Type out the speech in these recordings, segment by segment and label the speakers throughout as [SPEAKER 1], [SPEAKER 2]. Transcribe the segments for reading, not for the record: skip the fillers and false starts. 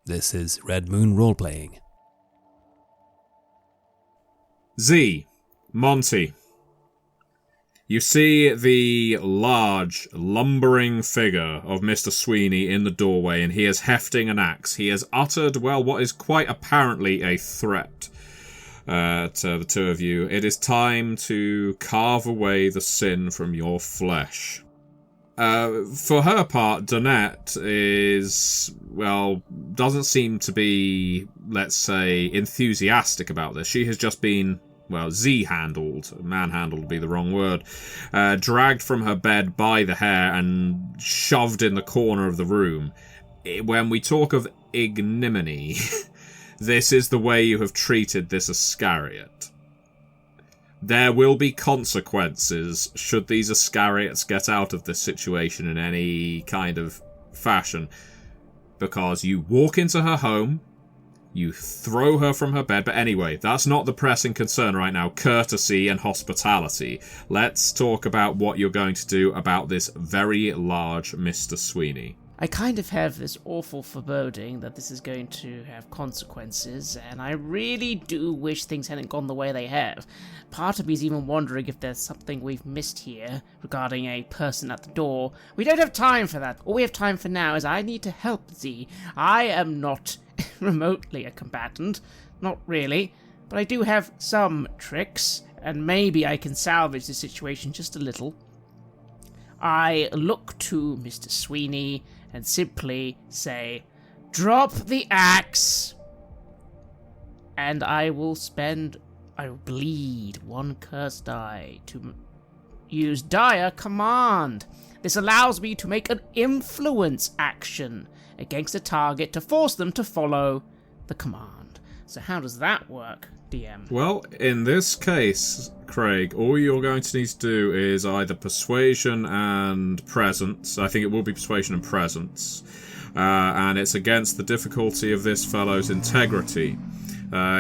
[SPEAKER 1] This is Red Moon Roleplaying.
[SPEAKER 2] Z, Monty. You see the large, lumbering figure of Mr. Sweeney in the doorway, and he is hefting an axe. He has uttered, well, what is quite apparently a threat to the two of you. It is time to carve away the sin from your flesh. For her part, Donette doesn't seem to be, let's say, enthusiastic about this. She has just been, Z-handled, manhandled would be the wrong word, dragged from her bed by the hair and shoved in the corner of the room. When we talk of ignominy, this is the way you have treated this Iscariot. There will be consequences should these Iscariots get out of this situation in any kind of fashion. Because you walk into her home, you throw her from her bed. But anyway, that's not the pressing concern right now. Courtesy and hospitality. Let's talk about what you're going to do about this very large Mr. Sweeney.
[SPEAKER 3] I kind of have this awful foreboding that this is going to have consequences, and I really do wish things hadn't gone the way they have. Part of me is even wondering if there's something we've missed here regarding a person at the door. We don't have time for that. All we have time for now is I need to help Z. I am not remotely a combatant. Not really. But I do have some tricks, and maybe I can salvage the situation just a little. I look to Mr. Sweeney and simply say, "Drop the axe!" And I will bleed one curse die to use dire command. This allows me to make an influence action against a target to force them to follow the command. So how does that work, DM?
[SPEAKER 2] Well, in this case, Craig, all you're going to need to do is either persuasion and presence. I think it will be persuasion and presence. And it's against the difficulty of this fellow's integrity.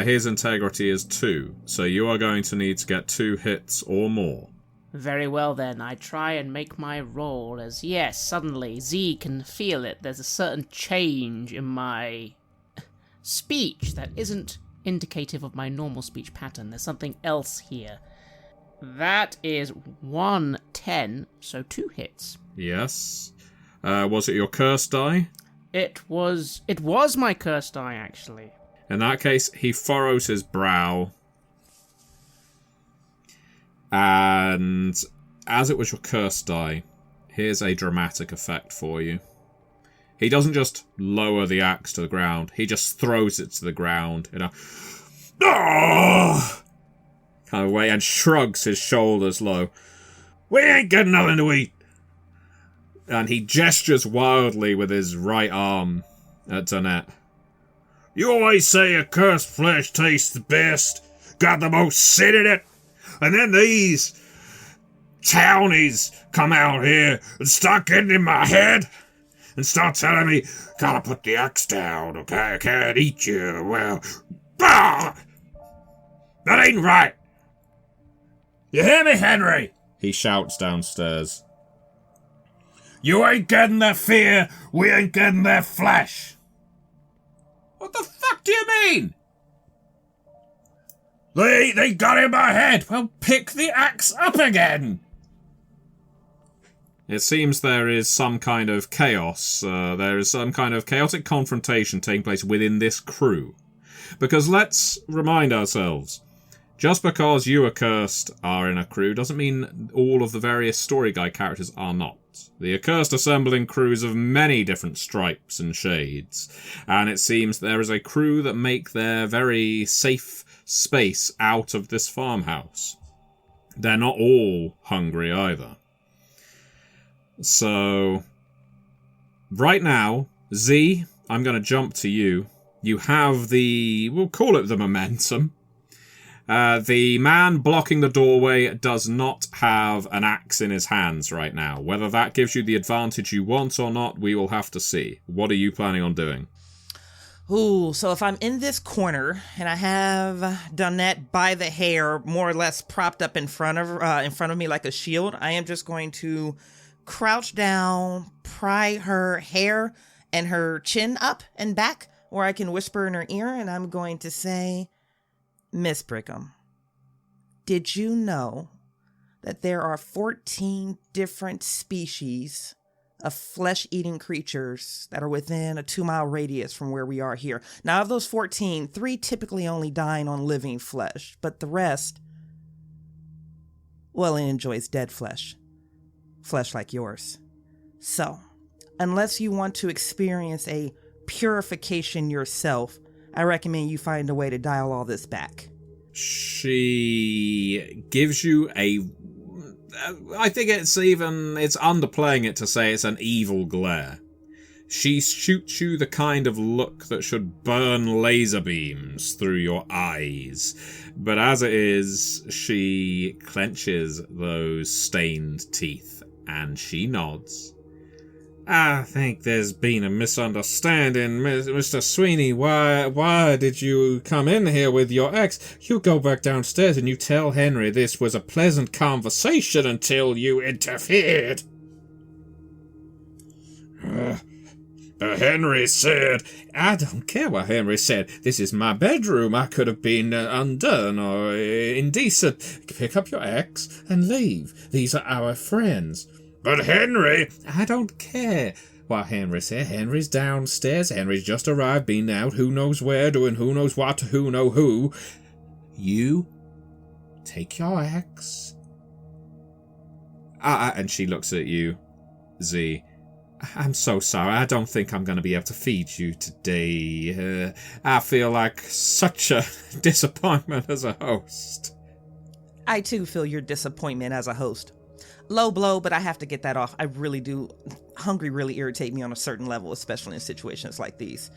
[SPEAKER 2] His integrity is 2, so you are going to need to get 2 hits or more.
[SPEAKER 3] Very well then, I try and make my roll as, yes, suddenly Z can feel it. There's a certain change in my speech that isn't indicative of my normal speech pattern. There's something else here. That is 1-10, so 2 hits.
[SPEAKER 2] Yes. Was it your curse die?
[SPEAKER 3] It was my curse die, actually.
[SPEAKER 2] In that case, he furrows his brow. And as it was your curse die, here's a dramatic effect for you. He doesn't just lower the axe to the ground. He just throws it to the ground in a kind of way and shrugs his shoulders low. "We ain't got nothing to eat." And he gestures wildly with his right arm at Donette. "You always say a cursed flesh tastes the best, got the most sin in it, and then these townies come out here and start getting in my head and start telling me, gotta put the axe down, okay, I can't eat you, well, that ain't right. You hear me, Henry?" he shouts downstairs. "You ain't getting their fear, we ain't getting their flesh." "What the fuck do you mean?" They got in my head. Well, pick the axe up again." It seems there is some kind of chaos. There is some kind of chaotic confrontation taking place within this crew. Because let's remind ourselves, just because you accursed are in a crew doesn't mean all of the various story guide characters are not. The accursed assemble in crews of many different stripes and shades, and it seems there is a crew that make their very safe space out of this farmhouse. They're not all hungry either. So, right now, Z, I'm going to jump to you. You have we'll call it the momentum. The man blocking the doorway does not have an axe in his hands right now. Whether that gives you the advantage you want or not, we will have to see. What are you planning on doing?
[SPEAKER 4] Ooh, so if I'm in this corner and I have Donette by the hair more or less propped up in front of me like a shield, I am just going to crouch down, pry her hair and her chin up and back or I can whisper in her ear, and I'm going to say, Miss Brigham, did you know that there are 14 different species of flesh-eating creatures that are within a 2-mile radius from where we are here? Now, of those 14, 3 typically only dine on living flesh, but the rest, well, it enjoys dead flesh. Flesh like yours. So, unless you want to experience a purification yourself, I recommend you find a way to dial all this back.
[SPEAKER 2] She gives you I think it's underplaying it to say it's an evil glare. She shoots you the kind of look that should burn laser beams through your eyes. But as it is, she clenches those stained teeth and she nods. I think there's been a misunderstanding, Mr. Sweeney. Why did you come in here with your ex? You go back downstairs and you tell Henry this was a pleasant conversation until you interfered. Henry said, I don't care what Henry said. This is my bedroom. I could have been undone or indecent. Pick up your ex and leave. These are our friends. But Henry... I don't care what Henry said. Henry's downstairs. Henry's just arrived, been out, who knows where, doing who knows what to who know who. You take your axe. And she looks at you, Z. I'm so sorry. I don't think I'm going to be able to feed you today. I feel like such a disappointment as a host.
[SPEAKER 4] I too feel your disappointment as a host. Low blow, but I have to get that off. I really do. Hungry really irritate me on a certain level, especially in situations like these.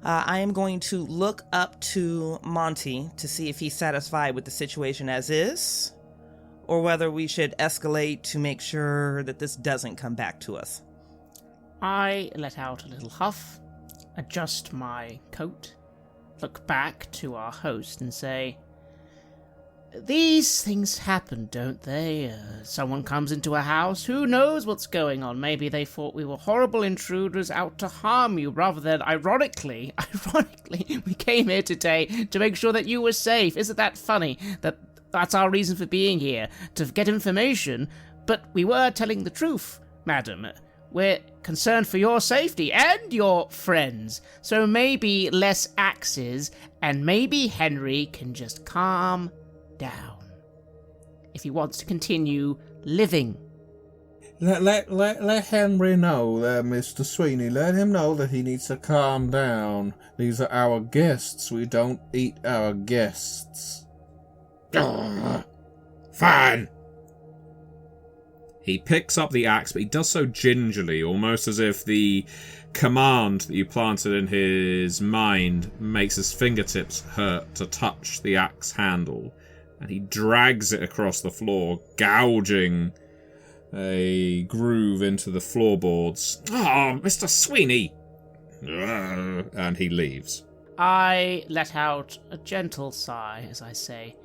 [SPEAKER 4] I am going to look up to Monty to see if he's satisfied with the situation as is, or whether we should escalate to make sure that this doesn't come back to us.
[SPEAKER 3] I let out a little huff, adjust my coat, look back to our host and say, these things happen, don't they? Someone comes into a house, who knows what's going on? Maybe they thought we were horrible intruders out to harm you, rather than, ironically, we came here today to make sure that you were safe. Isn't that funny? That's our reason for being here, to get information, but we were telling the truth, madam. We're concerned for your safety and your friends, so maybe less axes, and maybe Henry can just calm down if he wants to continue living.
[SPEAKER 5] Let Henry know there, Mr. Sweeney. Let him know that he needs to calm down. These are our guests. We don't eat our guests.
[SPEAKER 2] Fine. He picks up the axe, but he does so gingerly, almost as if the command that you planted in his mind makes his fingertips hurt to touch the axe handle. And he drags it across the floor, gouging a groove into the floorboards. Oh, Mr. Sweeney! And he leaves.
[SPEAKER 3] I let out a gentle sigh as I say,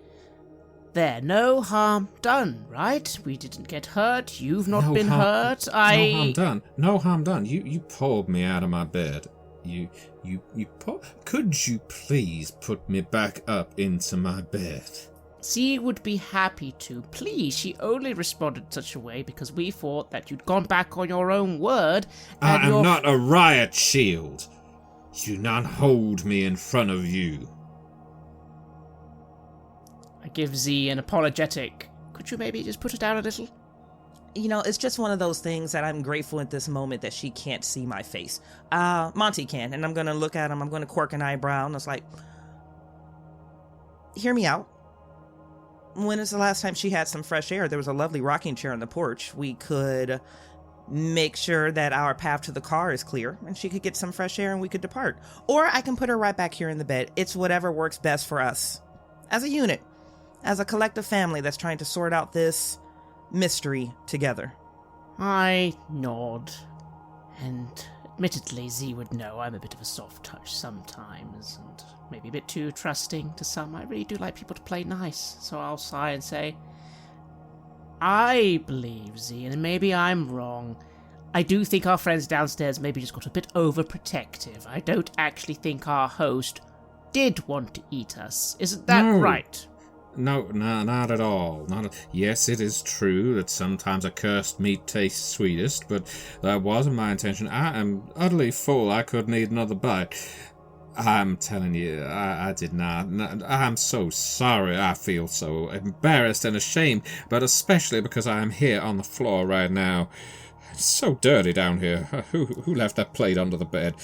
[SPEAKER 3] there, no harm done, right? We didn't get hurt, you've not been hurt,
[SPEAKER 5] No harm done. No harm done. You pulled me out of my bed. Could you please put me back up into my bed?
[SPEAKER 3] Z would be happy to. Please, she only responded such a way because we thought that you'd gone back on your own word. And
[SPEAKER 5] I am not a riot shield. Do not hold me in front of you.
[SPEAKER 3] I give Z an apologetic, could you maybe just put it down a little?
[SPEAKER 4] You know, it's just one of those things that I'm grateful at this moment that she can't see my face. Monty can, and I'm going to look at him, I'm going to quirk an eyebrow, and it's like, hear me out. When is the last time she had some fresh air? There was a lovely rocking chair on the porch. We could make sure that our path to the car is clear, and she could get some fresh air and we could depart. Or I can put her right back here in the bed. It's whatever works best for us. As a unit. As a collective family that's trying to sort out this mystery together.
[SPEAKER 3] I nod. And admittedly, Z would know I'm a bit of a soft touch sometimes, and maybe a bit too trusting to some. I really do like people to play nice, so I'll sigh and say, I believe, Z, and maybe I'm wrong. I do think our friends downstairs maybe just got a bit overprotective. I don't actually think our host did want to eat us. Isn't that right?
[SPEAKER 2] No, not at all. Yes, it is true that sometimes a cursed meat tastes sweetest, but that wasn't my intention. I am utterly full. I couldn't eat another bite. I'm telling you, I did not. I'm so sorry. I feel so embarrassed and ashamed, but especially because I am here on the floor right now. It's so dirty down here. Who left that plate under the bed?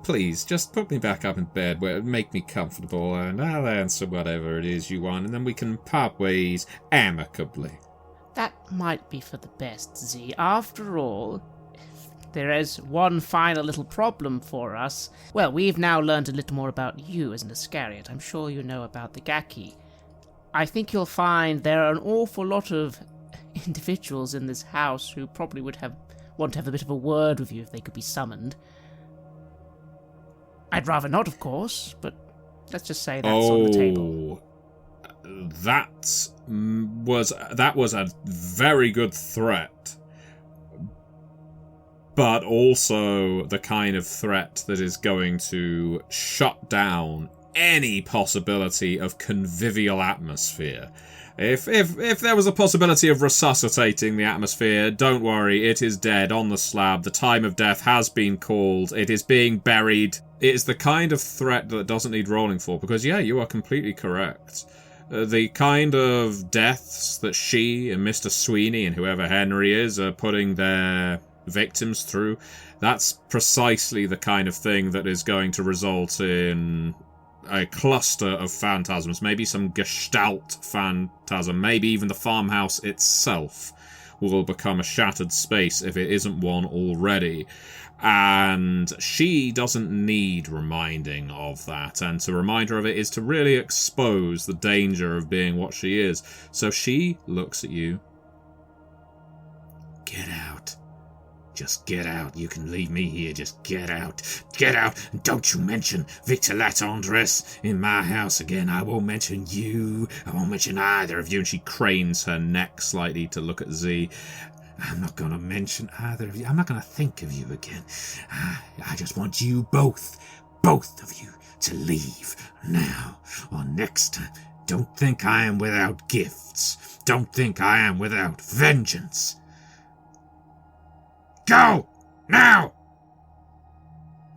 [SPEAKER 2] Please, just put me back up in bed, make me comfortable, and I'll answer whatever it is you want, and then we can part ways amicably.
[SPEAKER 3] That might be for the best, Z. After all, there is one final little problem for us. Well, we've now learned a little more about you as an Iscariot. I'm sure you know about the Gaki. I think you'll find there are an awful lot of individuals in this house who probably would want to have a bit of a word with you if they could be summoned. I'd rather not, of course, but let's just say that's on the table.
[SPEAKER 2] That was a very good threat, but also the kind of threat that is going to shut down any possibility of convivial atmosphere. If there was a possibility of resuscitating the atmosphere, don't worry, it is dead on the slab. The time of death has been called. It is being buried. It is the kind of threat that doesn't need rolling for, because yeah, you are completely correct. The kind of deaths that she and Mr. Sweeney and whoever Henry is are putting their victims through, that's precisely the kind of thing that is going to result in a cluster of phantasms, maybe some gestalt phantasm, maybe even the farmhouse itself will become a shattered space if it isn't one already. And she doesn't need reminding of that, and to remind her of it is to really expose the danger of being what she is. So she looks at you. Get out. Just get out. You can leave me here. Just get out. Get out. And don't you mention Victor Latendresse in my house again. I won't mention you. I won't mention either of you. And she cranes her neck slightly to look at Z. I'm not going to mention either of you. I'm not going to think of you again. I just want you both of you, to leave now or next time. Don't think I am without gifts. Don't think I am without vengeance. Go! Now!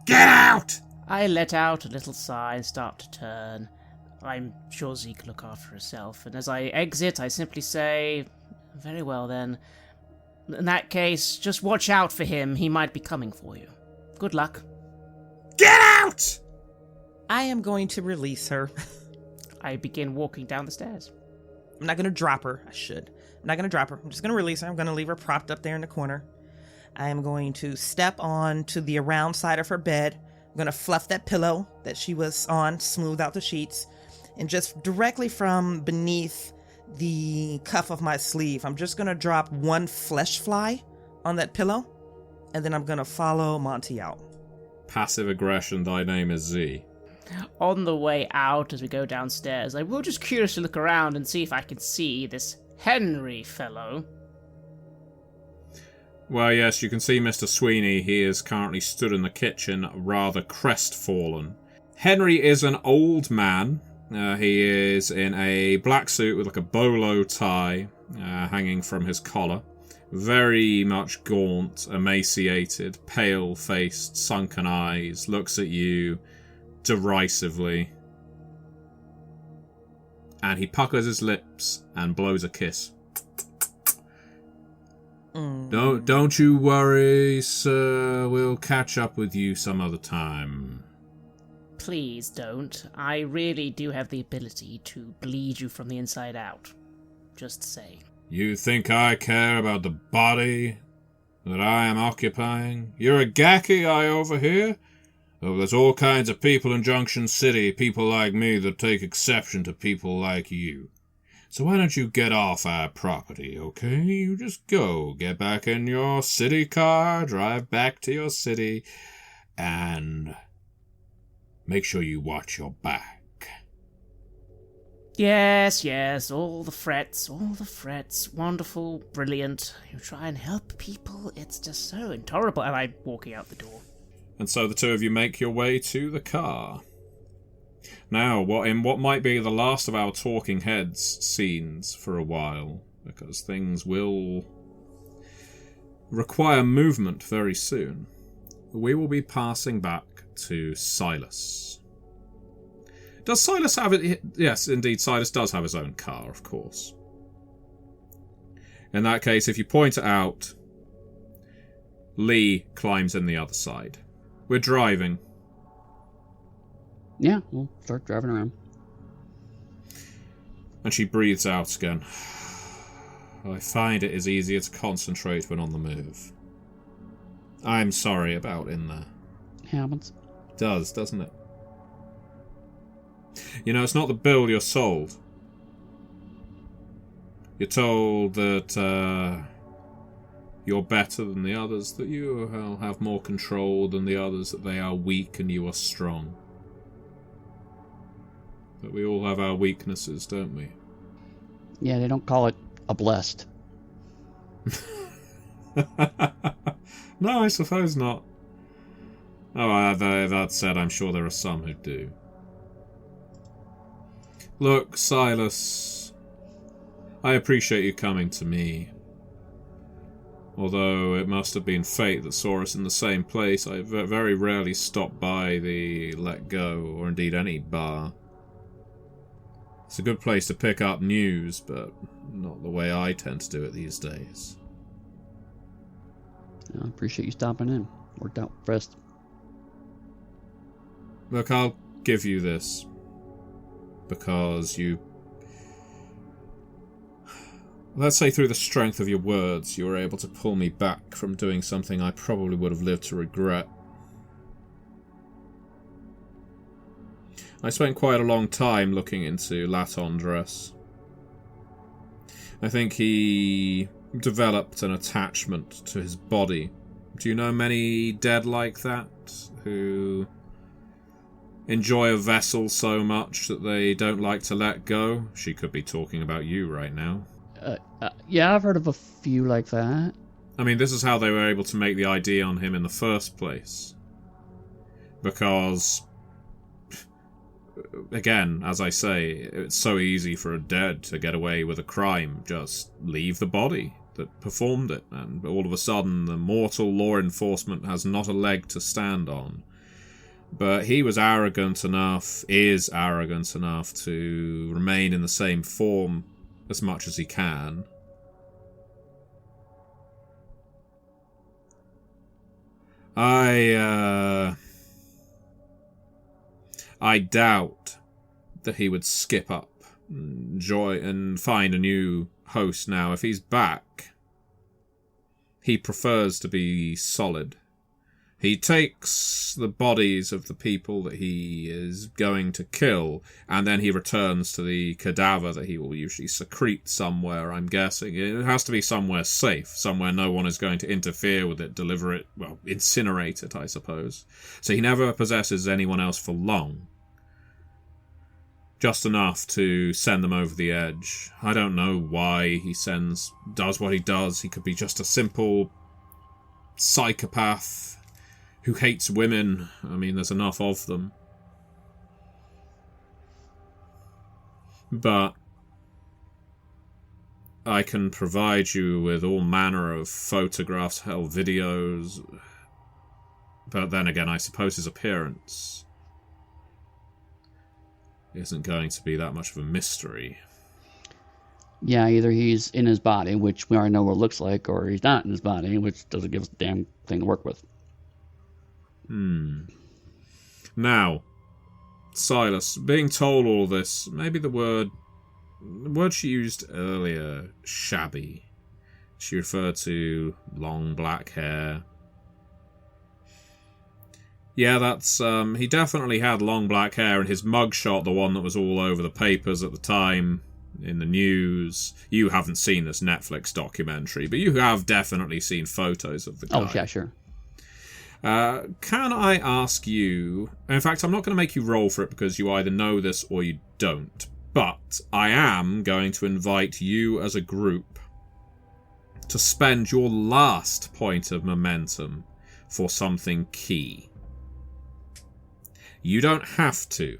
[SPEAKER 2] Get out!
[SPEAKER 3] I let out a little sigh and start to turn. I'm sure Z can look after herself, and as I exit, I simply say, very well then. In that case, just watch out for him. He might be coming for you. Good luck.
[SPEAKER 2] Get out!
[SPEAKER 4] I am going to release her.
[SPEAKER 3] I begin walking down the stairs.
[SPEAKER 4] I'm not going to drop her. I should. I'm not going to drop her. I'm just going to release her. I'm going to leave her propped up there in the corner. I am going to step on to the around side of her bed. I'm going to fluff that pillow that she was on, smooth out the sheets, and just directly from beneath the cuff of my sleeve, I'm just going to drop one flesh fly on that pillow, and then I'm going to follow Monty out.
[SPEAKER 2] Passive aggression, thy name is Z.
[SPEAKER 3] On the way out, as we go downstairs, I will just curiously look around and see if I can see this Henry fellow.
[SPEAKER 2] Well, yes, you can see Mr. Sweeney. He is currently stood in the kitchen, rather crestfallen. Henry is an old man. He is in a black suit with like a bolo tie hanging from his collar. Very much gaunt, emaciated, pale-faced, sunken eyes. Looks at you derisively. And he puckers his lips and blows a kiss. Don't you worry, sir. We'll catch up with you some other time.
[SPEAKER 3] Please don't. I really do have the ability to bleed you from the inside out. Just saying.
[SPEAKER 2] You think I care about the body that I am occupying? You're a Gaki, I overhear? Oh, there's all kinds of people in Junction City, people like me that take exception to people like you. So why don't you get off our property, okay? You just go, get back in your city car, drive back to your city, and make sure you watch your back.
[SPEAKER 3] Yes, all the frets. Wonderful, brilliant. You try and help people, it's just so intolerable. And I'm walking out the door.
[SPEAKER 2] And so the two of you make your way to the car. Now, what might be the last of our talking heads scenes for a while, because things will require movement very soon, we will be passing back to Silas. Does Silas have it? Yes, indeed, Silas does have his own car, of course. In that case, if you point it out, Lee climbs in the other side. We're driving.
[SPEAKER 6] Yeah, we'll start driving around.
[SPEAKER 2] And she breathes out again. I find it is easier to concentrate when on the move. I'm sorry about in there.
[SPEAKER 6] Happens.
[SPEAKER 2] It does, doesn't it? You know, it's not the build you're sold. You're told that you're better than the others, that you have more control than the others, that they are weak and you are strong. But we all have our weaknesses, don't we?
[SPEAKER 6] Yeah, they don't call it a blessed.
[SPEAKER 2] No, I suppose not. Oh, that said, I'm sure there are some who do. Look, Silas, I appreciate you coming to me. Although it must have been fate that saw us in the same place, I very rarely stop by the Let Go, or indeed any bar. It's a good place to pick up news, but not the way I tend to do it these days.
[SPEAKER 6] I appreciate you stopping in. Worked out first.
[SPEAKER 2] Look, I'll give you this. Because you... Let's say through the strength of your words, you were able to pull me back from doing something I probably would have lived to regret. I spent quite a long time looking into Laton dress. I think he developed an attachment to his body. Do you know many dead like that, who enjoy a vessel so much that they don't like to let go? She could be talking about you right now.
[SPEAKER 6] Yeah, I've heard of a few like that.
[SPEAKER 2] I mean, this is how they were able to make the ID on him in the first place. Because, again, as I say, it's so easy for a dead to get away with a crime. Just leave the body that performed it, and all of a sudden the mortal law enforcement has not a leg to stand on. But he was arrogant enough, is arrogant enough to remain in the same form as much as he can. I doubt that he would skip up and find a new host now. If he's back, he prefers to be solid. He takes the bodies of the people that he is going to kill, and then he returns to the cadaver that he will usually secrete somewhere, I'm guessing. It has to be somewhere safe, somewhere no one is going to interfere with it, deliver it, well, incinerate it, I suppose. So he never possesses anyone else for long. Just enough to send them over the edge. I don't know why he does what he does. He could be just a simple psychopath who hates women. I mean, there's enough of them. But I can provide you with all manner of photographs, hell, videos. But then again, I suppose his appearance isn't going to be that much of a mystery.
[SPEAKER 6] Yeah, either he's in his body, which we already know what it looks like, or he's not in his body, which doesn't give us a damn thing to work with.
[SPEAKER 2] Now, Silas, being told all this, maybe the word she used earlier, shabby. She referred to long black hair. Yeah, that's, he definitely had long black hair, and his mugshot, the one that was all over the papers at the time, in the news. You haven't seen this Netflix documentary, but you have definitely seen photos of the guy.
[SPEAKER 6] Oh, yeah, sure.
[SPEAKER 2] Can I ask you... In fact, I'm not going to make you roll for it because you either know this or you don't. But I am going to invite you as a group to spend your last point of momentum for something key. You don't have to.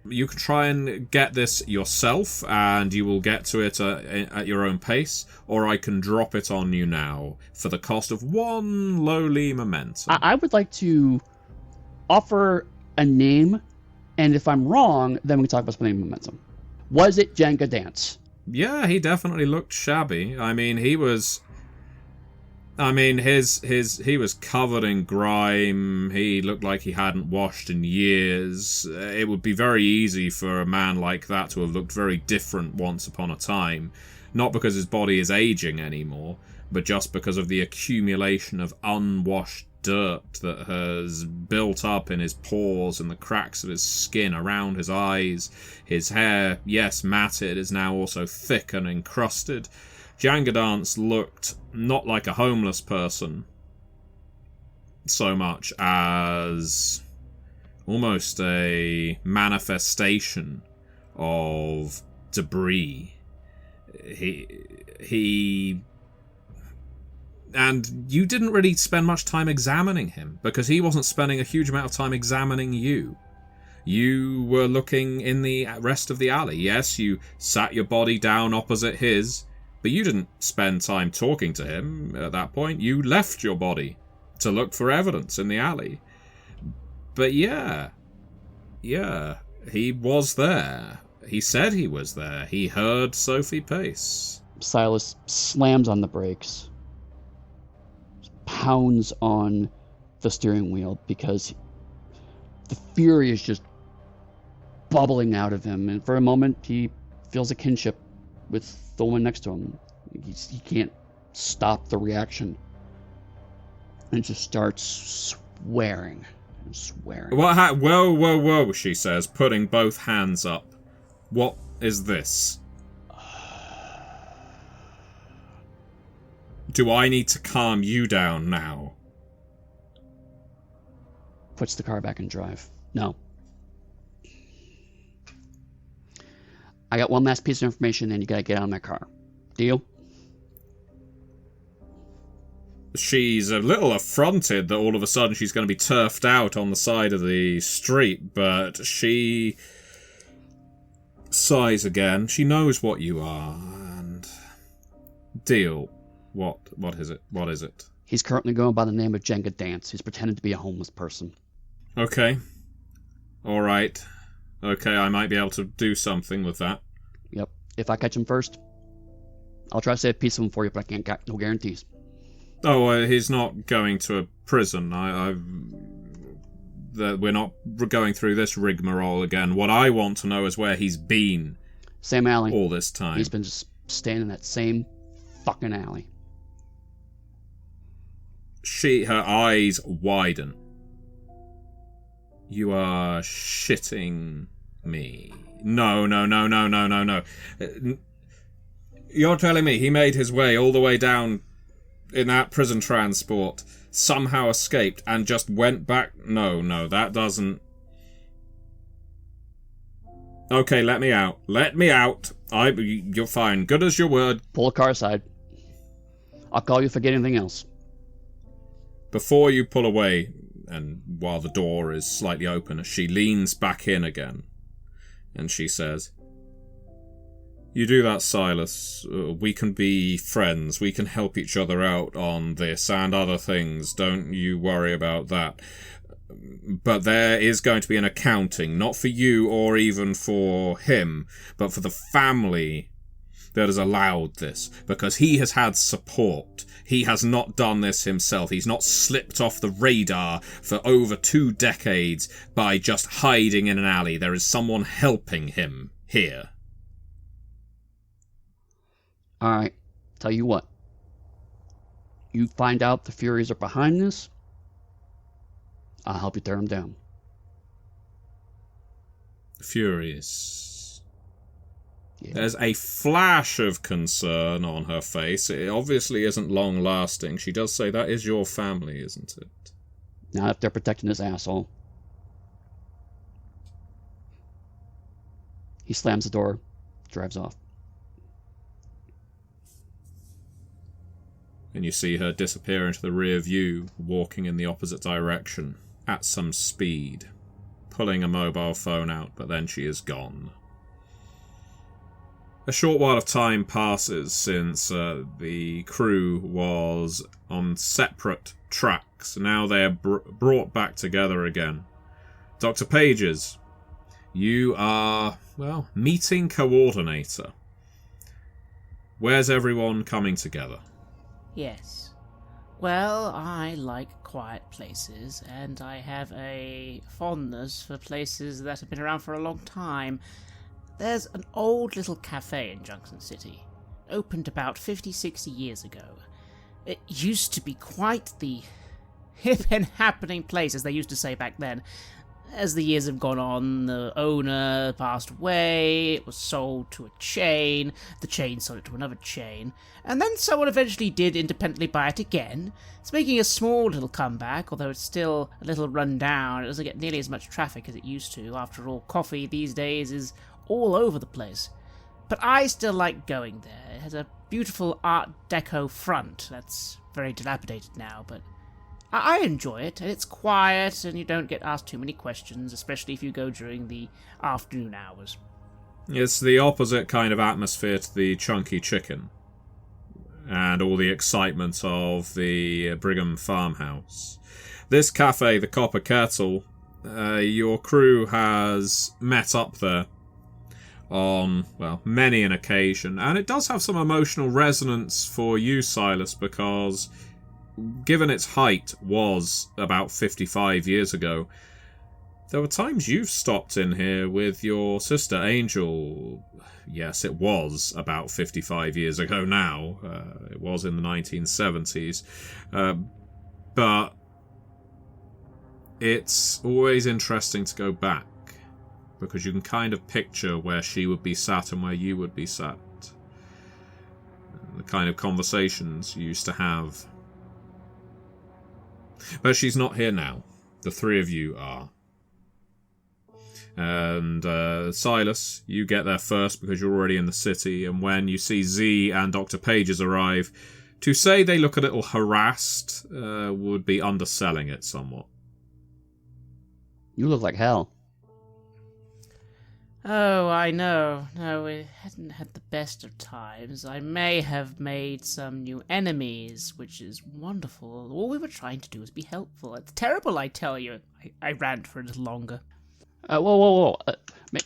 [SPEAKER 2] You can try and get this yourself, and you will get to it at your own pace, or I can drop it on you now for the cost of one lowly momentum.
[SPEAKER 6] I would like to offer a name, and if I'm wrong, then we can talk about spending momentum. Was it Jenga Dance?
[SPEAKER 2] Yeah, he definitely looked shabby. I mean, he was covered in grime. He looked like he hadn't washed in years. It would be very easy for a man like that to have looked very different once upon a time. Not because his body is aging anymore, but just because of the accumulation of unwashed dirt that has built up in his pores and the cracks of his skin around his eyes. His hair, yes, matted, is now also thick and encrusted. Jenga Dance looked not like a homeless person so much as almost a manifestation of debris. He and you didn't really spend much time examining him because he wasn't spending a huge amount of time examining you. You were looking in the rest of the alley. Yes, you sat your body down opposite his, but you didn't spend time talking to him at that point. You left your body to look for evidence in the alley. But yeah, he was there. He said he was there. He heard Sophie Pace.
[SPEAKER 6] Silas slams on the brakes, pounds on the steering wheel because the fury is just bubbling out of him. And for a moment, he feels a kinship with the woman next to him. He can't stop the reaction and just starts swearing and swearing.
[SPEAKER 2] Whoa, she says, putting both hands up. What is this? Do I need to calm you down now?
[SPEAKER 6] Puts the car back in drive. No. I got one last piece of information, and you gotta get out of my car. Deal?
[SPEAKER 2] She's a little affronted that all of a sudden she's going to be turfed out on the side of the street, but she sighs again. She knows what you are, and... Deal. What is it? What is it?
[SPEAKER 6] He's currently going by the name of Jenga Dance. He's pretending to be a homeless person.
[SPEAKER 2] Okay. Alright. Okay, I might be able to do something with that.
[SPEAKER 6] Yep. If I catch him first, I'll try to save a piece of him for you, but I can't got no guarantees.
[SPEAKER 2] Oh, he's not going to a prison. We're not going through this rigmarole again. What I want to know is where he's been.
[SPEAKER 6] Same alley.
[SPEAKER 2] All this time.
[SPEAKER 6] He's been just staying in that same fucking alley.
[SPEAKER 2] Her eyes widen. You are shitting me. No. You're telling me he made his way all the way down in that prison transport, somehow escaped, and just went back? No, that doesn't... Okay, let me out. You're fine. Good as your word.
[SPEAKER 6] Pull the car aside. I'll call you if I get anything else.
[SPEAKER 2] Before you pull away, and while the door is slightly open, she leans back in again, and she says, "You do that, Silas. We can be friends. We can help each other out on this and other things. Don't you worry about that. But there is going to be an accounting, not for you or even for him, but for the family that has allowed this, because he has had support. He has not done this himself. He's not slipped off the radar for over 2 decades by just hiding in an alley. There is someone helping him here."
[SPEAKER 6] Alright, tell you what. You find out the Furies are behind this, I'll help you tear them down.
[SPEAKER 2] Furies.
[SPEAKER 6] Yeah.
[SPEAKER 2] There's a flash of concern on her face. It obviously isn't long lasting. She does say that is your family, isn't it?
[SPEAKER 6] Not if they're protecting this asshole. He slams the door, drives off.
[SPEAKER 2] And you see her disappear into the rear view, walking in the opposite direction, at some speed, pulling a mobile phone out, but then she is gone. A short while of time passes since the crew was on separate tracks. Now they are brought back together again. Dr. Pages, you are, well, meeting coordinator. Where's everyone coming together?
[SPEAKER 3] Yes. Well, I like quiet places, and I have a fondness for places that have been around for a long time. There's an old little cafe in Junction City, opened about 50-60 years ago. It used to be quite the hip and happening place, as they used to say back then. As the years have gone on, the owner passed away, it was sold to a chain, the chain sold it to another chain, and then someone eventually did independently buy it again. It's making a small little comeback, although it's still a little run down. It doesn't get nearly as much traffic as it used to. After all, coffee these days is all over the place. But I still like going there. It has a beautiful Art Deco front that's very dilapidated now, but I enjoy it, and it's quiet, and you don't get asked too many questions, especially if you go during the afternoon hours.
[SPEAKER 2] It's the opposite kind of atmosphere to the Chunky Chicken and all the excitement of the Brigham farmhouse. This cafe, the Copper Kettle, your crew has met up there on, well, many an occasion, and it does have some emotional resonance for you, Silas, because given its height was about 55 years ago, there were times you've stopped in here with your sister Angel. Yes, it was about 55 years ago now. It was in the 1970s. But it's always interesting to go back, because you can kind of picture where she would be sat and where you would be sat. The kind of conversations you used to have. But she's not here now. The three of you are. And Silas, you get there first because you're already in the city, and when you see Z and Dr. Pages arrive, to say they look a little harassed would be underselling it somewhat.
[SPEAKER 6] You look like hell.
[SPEAKER 3] Oh, I know. No, we hadn't had the best of times. I may have made some new enemies, which is wonderful. All we were trying to do was be helpful. It's terrible, I tell you. I rant for a little longer.
[SPEAKER 6] Whoa.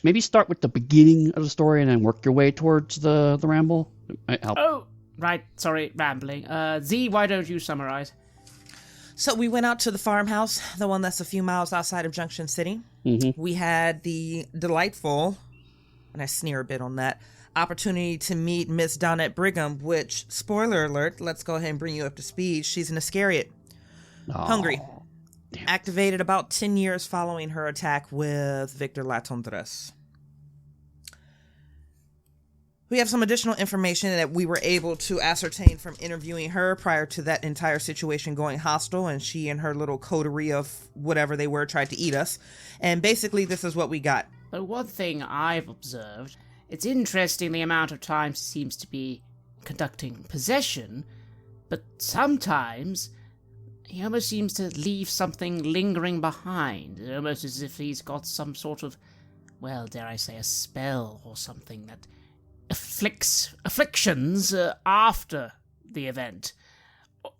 [SPEAKER 6] Maybe start with the beginning of the story and then work your way towards the ramble. It might help.
[SPEAKER 3] Oh, right. Sorry, rambling. Z, why don't you summarize?
[SPEAKER 4] So we went out to the farmhouse, the one that's a few miles outside of Junction City.
[SPEAKER 6] Mm-hmm.
[SPEAKER 4] We had the delightful, and I sneer a bit on that, opportunity to meet Miss Donette Brigham, which, spoiler alert, let's go ahead and bring you up to speed. She's an Iscariot.
[SPEAKER 6] Oh,
[SPEAKER 4] Hungry.
[SPEAKER 6] damn.
[SPEAKER 4] Activated about 10 years following her attack with Victor Laton. We have some additional information that we were able to ascertain from interviewing her prior to that entire situation going hostile, and she and her little coterie of whatever they were tried to eat us. And basically, this is what we got.
[SPEAKER 3] But one thing I've observed, it's interesting the amount of time she seems to be conducting possession, but sometimes he almost seems to leave something lingering behind, almost as if he's got some sort of, well, dare I say, a spell or something that afflictions after the event.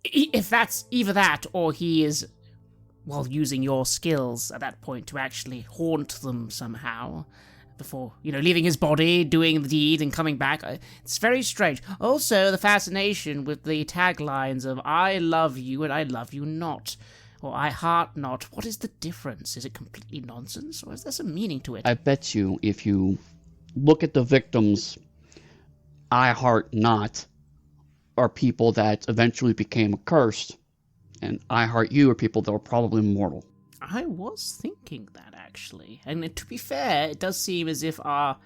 [SPEAKER 3] If that's either that, or he is, well, using your skills at that point to actually haunt them somehow before, leaving his body, doing the deed, and coming back. It's very strange. Also, the fascination with the taglines of I love you and I love you not, or I heart not. What is the difference? Is it completely nonsense, or is there some meaning to it?
[SPEAKER 6] I bet you if you look at the victims, I heart not are people that eventually became cursed, and I heart you are people that were probably mortal.
[SPEAKER 3] I was thinking that, actually. And to be fair, it does seem as if our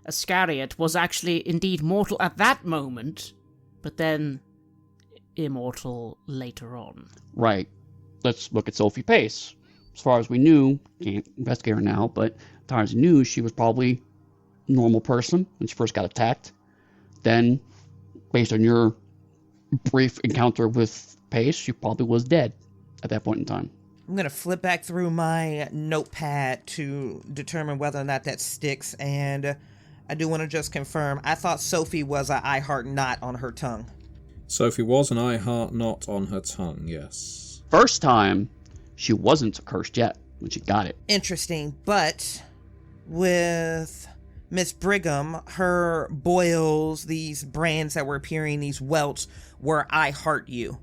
[SPEAKER 3] Iscariot was actually indeed mortal at that moment, but then immortal later on.
[SPEAKER 6] Right. Let's look at Sophie Pace. As far as we knew, can't investigate her now, but as far as we knew, she was probably normal person when she first got attacked. Then, based on your brief encounter with Pace, she probably was dead at that point in time.
[SPEAKER 4] I'm going to flip back through my notepad to determine whether or not that sticks, and I do want to just confirm, I thought Sophie was a I heart knot on her tongue.
[SPEAKER 2] Sophie was an I heart knot on her tongue, yes.
[SPEAKER 6] First time, she wasn't cursed yet when she got it.
[SPEAKER 4] Interesting, but with Miss Brigham, her boils, these brands that were appearing, these welts, were I heart you.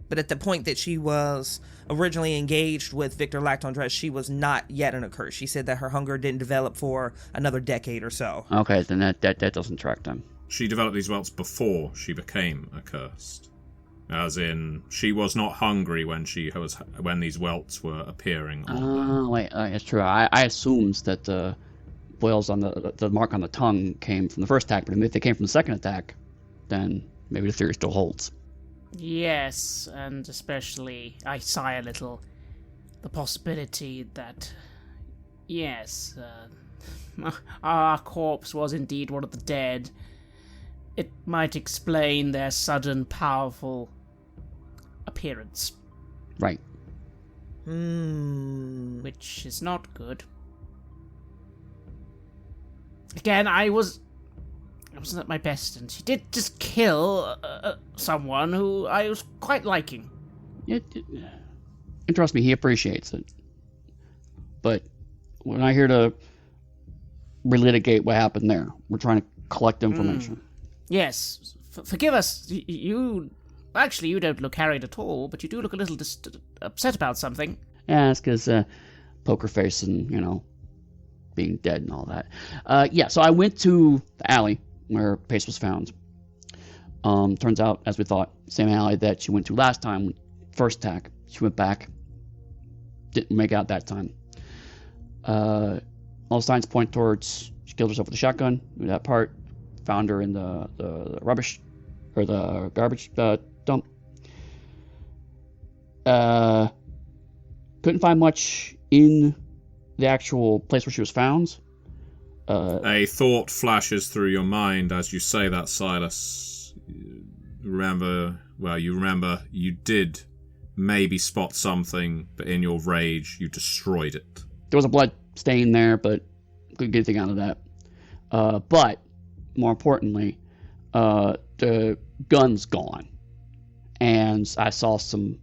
[SPEAKER 4] But at the point that she was originally engaged with Victor Lactondres, she was not yet an accursed. She said that her hunger didn't develop for another decade or so.
[SPEAKER 6] Okay, then that doesn't track them.
[SPEAKER 2] She developed these welts before she became accursed. As in, she was not hungry when these welts were appearing on her.
[SPEAKER 6] Wait, it's true. I assumed that the boils on the mark on the tongue came from the first attack, but if they came from the second attack, then maybe the theory still holds.
[SPEAKER 3] Yes, and especially I sigh a little the possibility that, yes, our corpse was indeed one of the dead. It might explain their sudden, powerful appearance.
[SPEAKER 6] Right.
[SPEAKER 3] Which is not good. Again, I wasn't at my best, and she did just kill someone who I was quite liking.
[SPEAKER 6] And trust me, he appreciates it. But we're not here to relitigate what happened there. We're trying to collect information.
[SPEAKER 3] Yes, forgive us. You don't look harried at all, but you do look a little upset about something.
[SPEAKER 6] Yeah, it's because poker face and, being dead and all that. So I went to the alley where Pace was found. Turns out, as we thought, same alley that she went to last time, first attack. She went back. Didn't make out that time. All signs point towards she killed herself with a shotgun. Knew that part. Found her in the rubbish, or the garbage dump. Couldn't find much in the actual place where she was found.
[SPEAKER 2] A thought flashes through your mind as you say that, Silas. You remember you did maybe spot something, but in your rage, you destroyed it.
[SPEAKER 6] There was a blood stain there, but couldn't get anything out of that. But, more importantly, the gun's gone. And I saw some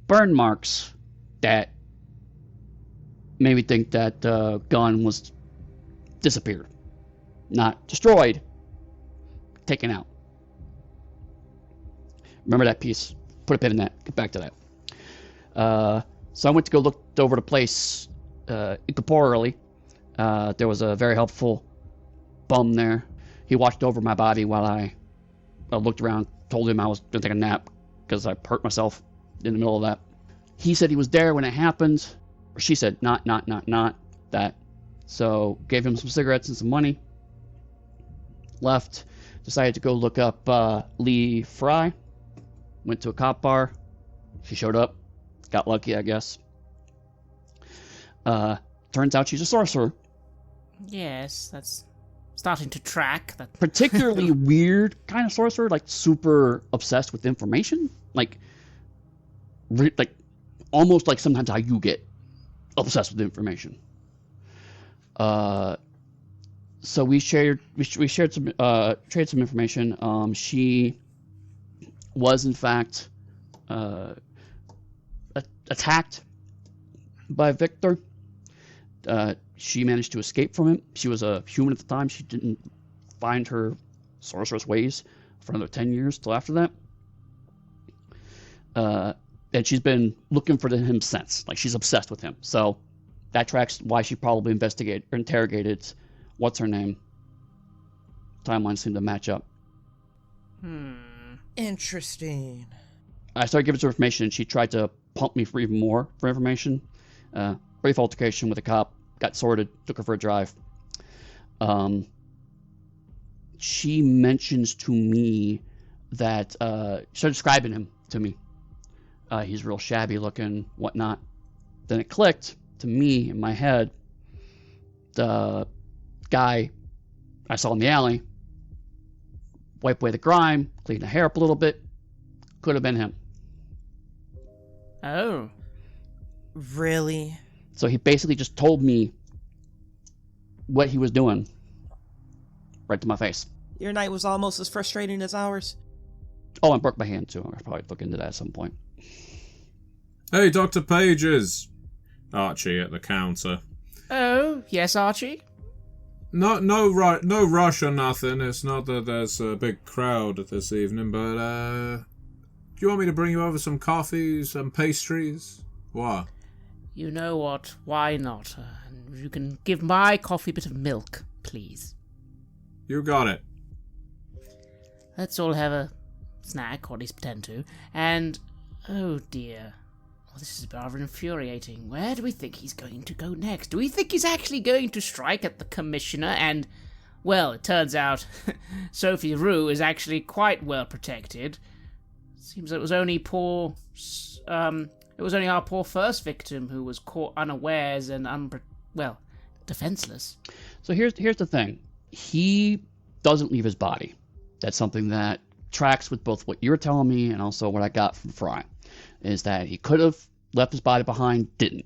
[SPEAKER 6] burn marks that made me think that the gun was disappeared. Not destroyed, taken out. Remember that piece. Put a pin in that. Get back to that. So I went to go look over the place incorporeally. There was a very helpful bum there. He watched over my body while I looked around, told him I was going to take a nap because I hurt myself in the middle of that. He said he was there when it happened. Or she said, not that. So gave him some cigarettes and some money. Left. Decided to go look up Lee Fry. Went to a cop bar. She showed up. Got lucky, I guess. Turns out she's a sorcerer.
[SPEAKER 3] Yes, that's starting to track. That
[SPEAKER 6] Particularly weird kind of sorcerer, like super obsessed with information. Like almost like sometimes how you get obsessed with information. So we shared some traded some information. She was in fact attacked by Victor. She managed to escape from him. She was a human at the time. She didn't find her sorceress ways for another 10 years till after that. And she's been looking for him since. Like, she's obsessed with him. So that tracks why she probably interrogated what's her name. Timelines seem to match up.
[SPEAKER 4] Interesting.
[SPEAKER 6] I started giving her information, and she tried to pump me for even more for information. Brief altercation with a cop, got sorted, took her for a drive. She mentions to me that she started describing him to me. He's real shabby looking, whatnot. Then it clicked to me in my head. The guy I saw in the alley, wipe away the grime, clean the hair up a little bit. Could have been him.
[SPEAKER 3] Oh.
[SPEAKER 4] Really?
[SPEAKER 6] So he basically just told me what he was doing right to my face.
[SPEAKER 4] Your night was almost as frustrating as ours.
[SPEAKER 6] Oh, and broke my hand too. I'll probably look into that at some point.
[SPEAKER 2] Hey, Dr. Pages! Archie at the counter.
[SPEAKER 3] Oh, yes, Archie?
[SPEAKER 2] No rush or nothing. It's not that there's a big crowd this evening, but, do you want me to bring you over some coffee, some pastries? What?
[SPEAKER 3] You know what? Why not? You can give my coffee a bit of milk, please.
[SPEAKER 2] You got it.
[SPEAKER 3] Let's all have a snack, or at least pretend to. And, oh dear. Well, this is rather infuriating. Where do we think he's going to go next? Do we think he's actually going to strike at the commissioner and... Well, it turns out Sophie Rue is actually quite well protected. Seems it was only it was only our poor first victim who was caught unawares and defenseless.
[SPEAKER 6] So here's the thing. He doesn't leave his body. That's something that tracks with both what you were telling me and also what I got from Fry. Is that he could have left his body behind, didn't.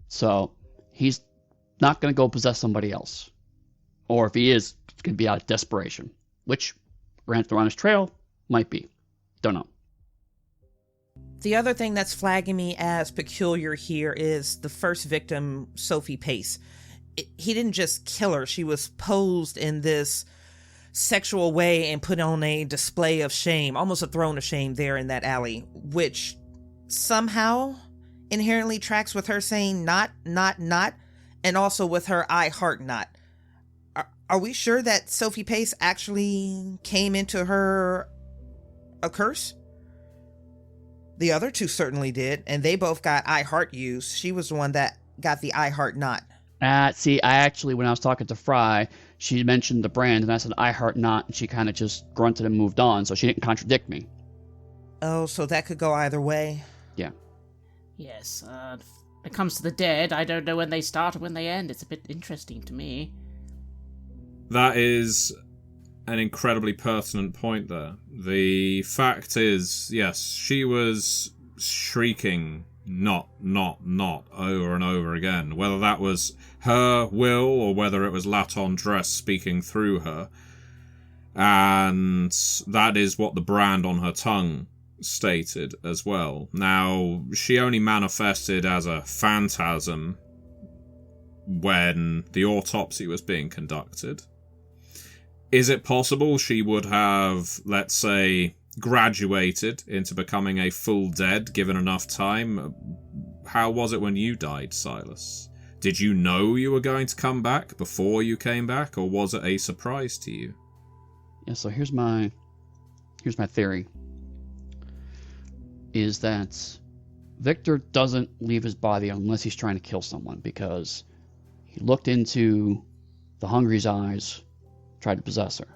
[SPEAKER 6] So he's not going to go possess somebody else. Or if he is, it's going to be out of desperation. Which, ran through on his trail, might be. Don't know.
[SPEAKER 4] The other thing that's flagging me as peculiar here is the first victim, Sophie Pace. He didn't just kill her. She was posed in this sexual way and put on a display of shame, almost a throne of shame there in that alley, which somehow inherently tracks with her saying not, and also with her I heart not. Are we sure that Sophie Pace actually came into her a curse? The other two certainly did, and they both got I heart use. She was the one that got the I heart not.
[SPEAKER 6] See, I actually, when I was talking to Fry, she mentioned the brand, and I said I heart not, and she kind of just grunted and moved on, so she didn't contradict me.
[SPEAKER 4] Oh, so that could go either way.
[SPEAKER 6] Yeah.
[SPEAKER 3] Yes, when it comes to the dead, I don't know when they start or when they end. It's a bit interesting to me.
[SPEAKER 2] That is an incredibly pertinent point there. The fact is, yes, she was shrieking not over and over again. Whether that was her will or whether it was Laton dress speaking through her. And that is what the brand on her tongue stated as well. Now, she only manifested as a phantasm when the autopsy was being conducted. Is it possible she would have, let's say, graduated into becoming a full dead given enough time? How was it when you died, Silas? Did you know you were going to come back before you came back, or was it a surprise to you?
[SPEAKER 6] Yeah, so here's my theory. Is that Victor doesn't leave his body unless he's trying to kill someone, because he looked into the Hungry's eyes, tried to possess her.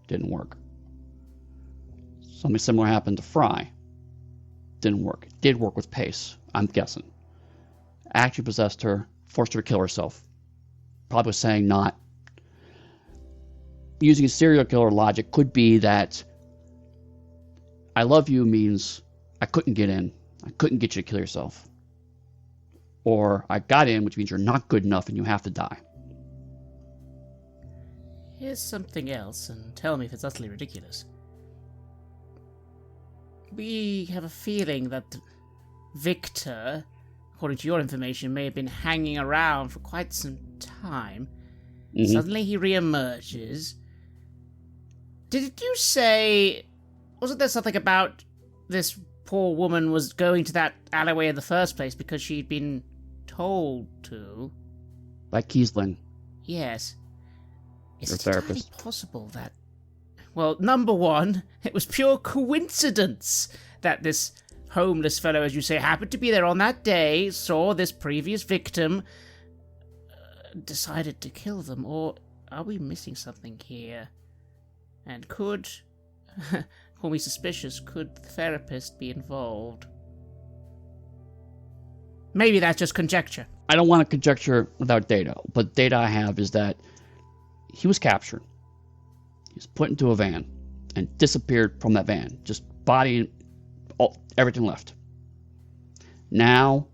[SPEAKER 6] Didn't work. Something similar happened to Fry. Didn't work. Did work with Pace, I'm guessing. Actually possessed her, forced her to kill herself. Probably was saying not. Using a serial killer logic could be that I love you means I couldn't get in. I couldn't get you to kill yourself. Or I got in, which means you're not good enough and you have to die.
[SPEAKER 3] Here's something else, and tell me if it's utterly ridiculous. We have a feeling that Victor, according to your information, may have been hanging around for quite some time. Mm-hmm. Suddenly he reemerges. Did you say... Wasn't there something about this poor woman was going to that alleyway in the first place because she'd been told to?
[SPEAKER 6] By Kiesling.
[SPEAKER 3] Yes. Is
[SPEAKER 6] Your
[SPEAKER 3] it entirely
[SPEAKER 6] therapist.
[SPEAKER 3] possible that... Well, number one, it was pure coincidence that this homeless fellow, as you say, happened to be there on that day, saw this previous victim, decided to kill them, or are we missing something here? And could, call me suspicious, could the therapist be involved? Maybe that's just conjecture.
[SPEAKER 6] I don't want to conjecture without data, but data I have is that he was captured. He was put into a van and disappeared from that van. Just body, everything left. Now,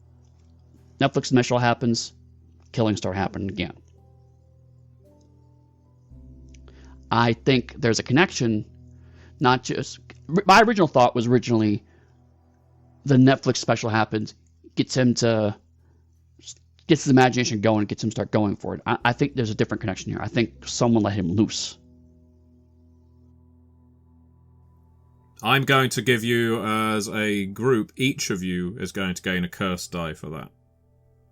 [SPEAKER 6] Netflix special happens, killings start happening again. I think there's a connection, not just... My original thought was originally the Netflix special happens, gets his imagination going, gets him to start going for it. I think there's a different connection here. I think someone let him loose.
[SPEAKER 2] I'm going to give you, as a group, each of you is going to gain a curse die for that.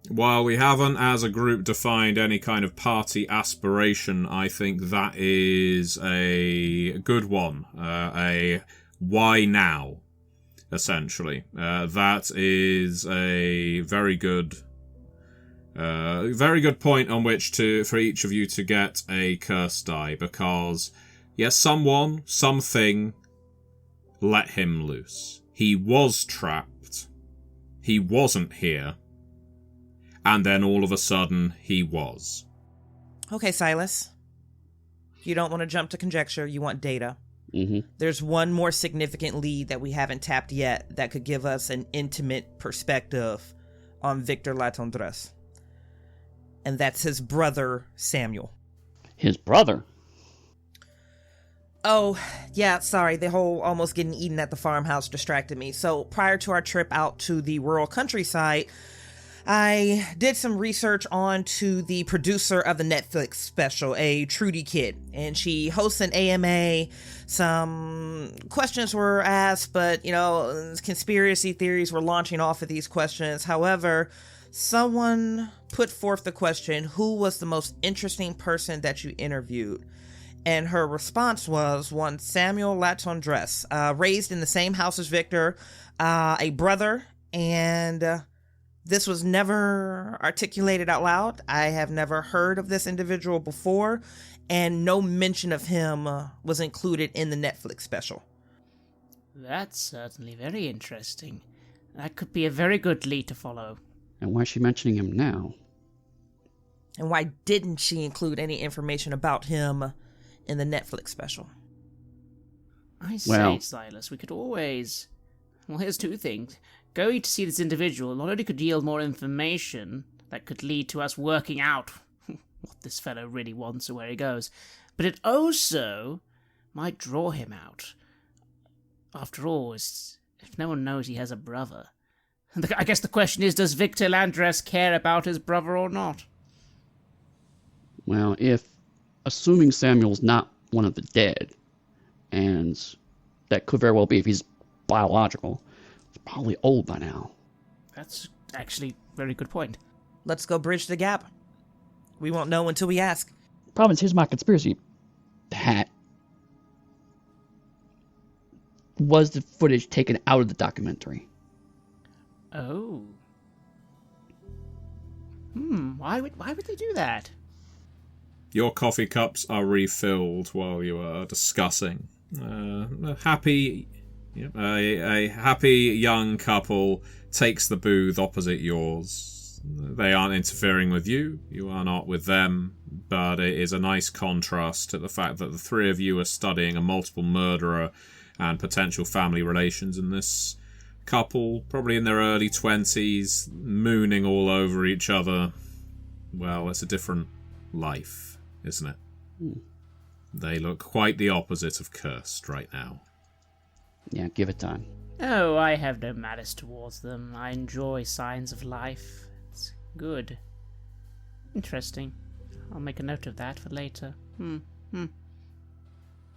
[SPEAKER 2] While we haven't, as a group, defined any kind of party aspiration, I think that is a good one. A why now, essentially. That is a very good point on which for each of you to get a curse die, because, yes, someone, something, let him loose. He was trapped. He wasn't here. And then all of a sudden, he was.
[SPEAKER 4] Okay, Silas. You don't want to jump to conjecture. You want data.
[SPEAKER 6] Mm-hmm.
[SPEAKER 4] There's one more significant lead that we haven't tapped yet that could give us an intimate perspective on Victor Laton. And that's his brother, Samuel.
[SPEAKER 6] His brother?
[SPEAKER 4] Oh, yeah, sorry. The whole almost getting eaten at the farmhouse distracted me. So prior to our trip out to the rural countryside, I did some research on to the producer of the Netflix special, a Trudy kid, and she hosts an AMA. Some questions were asked, but, conspiracy theories were launching off of these questions. However, someone put forth the question, who was the most interesting person that you interviewed? And her response was one Samuel Laton, raised in the same house as Victor, a brother, and this was never articulated out loud. I have never heard of this individual before, and no mention of him was included in the Netflix special.
[SPEAKER 3] That's certainly very interesting. That could be a very good lead to follow.
[SPEAKER 6] And why is she mentioning him now?
[SPEAKER 4] And why didn't she include any information about him in the Netflix special?
[SPEAKER 3] I say, Silas, we could always... Well, here's two things. Going to see this individual not only could yield more information that could lead to us working out what this fellow really wants or where he goes, but it also might draw him out. After all, if no one knows he has a brother... I guess the question is, does Victor Landres care about his brother or not?
[SPEAKER 6] Well, assuming Samuel's not one of the dead, and that could very well be if he's biological, he's probably old by now.
[SPEAKER 3] That's actually a very good point.
[SPEAKER 4] Let's go bridge the gap. We won't know until we ask.
[SPEAKER 6] Problem is, here's my conspiracy hat. Was the footage taken out of the documentary?
[SPEAKER 3] Oh. Why would they do that?
[SPEAKER 2] Your coffee cups are refilled while you are discussing. A happy young couple takes the booth opposite yours. They aren't interfering with you. You are not with them. But it is a nice contrast to the fact that the three of you are studying a multiple murderer and potential family relations, and this couple, probably in their early 20s, mooning all over each other. Well, it's a different life, isn't it? They look quite the opposite of cursed right now.
[SPEAKER 6] Yeah, give it time.
[SPEAKER 3] Oh, I have no malice towards them. I enjoy signs of life. It's good. Interesting. I'll make a note of that for later.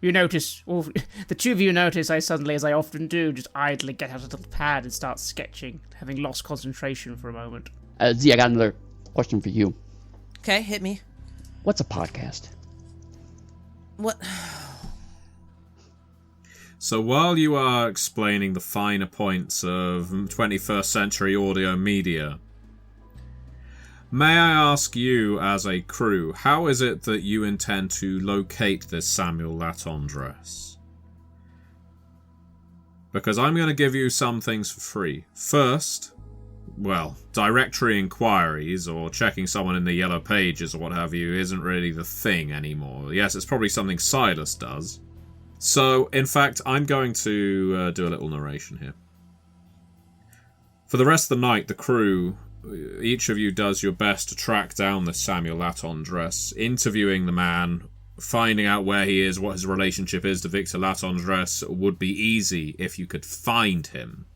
[SPEAKER 3] You notice, or the two of you notice, I suddenly, as I often do, just idly get out a little pad and start sketching, having lost concentration for a moment.
[SPEAKER 6] Z, I got another question for you.
[SPEAKER 4] Okay, hit me.
[SPEAKER 6] What's a podcast?
[SPEAKER 4] What?
[SPEAKER 2] So while you are explaining the finer points of 21st century audio media, may I ask you, as a crew, how is it that you intend to locate this Samuel Laton dress? Because I'm going to give you some things for free. First, directory inquiries or checking someone in the yellow pages or what have you isn't really the thing anymore. Yes, it's probably something Silas does. So, in fact, I'm going to do a little narration here. For the rest of the night, the crew, each of you does your best to track down this Samuel Laton dress, interviewing the man, finding out where he is, what his relationship is to Victor Laton dress would be easy if you could find him.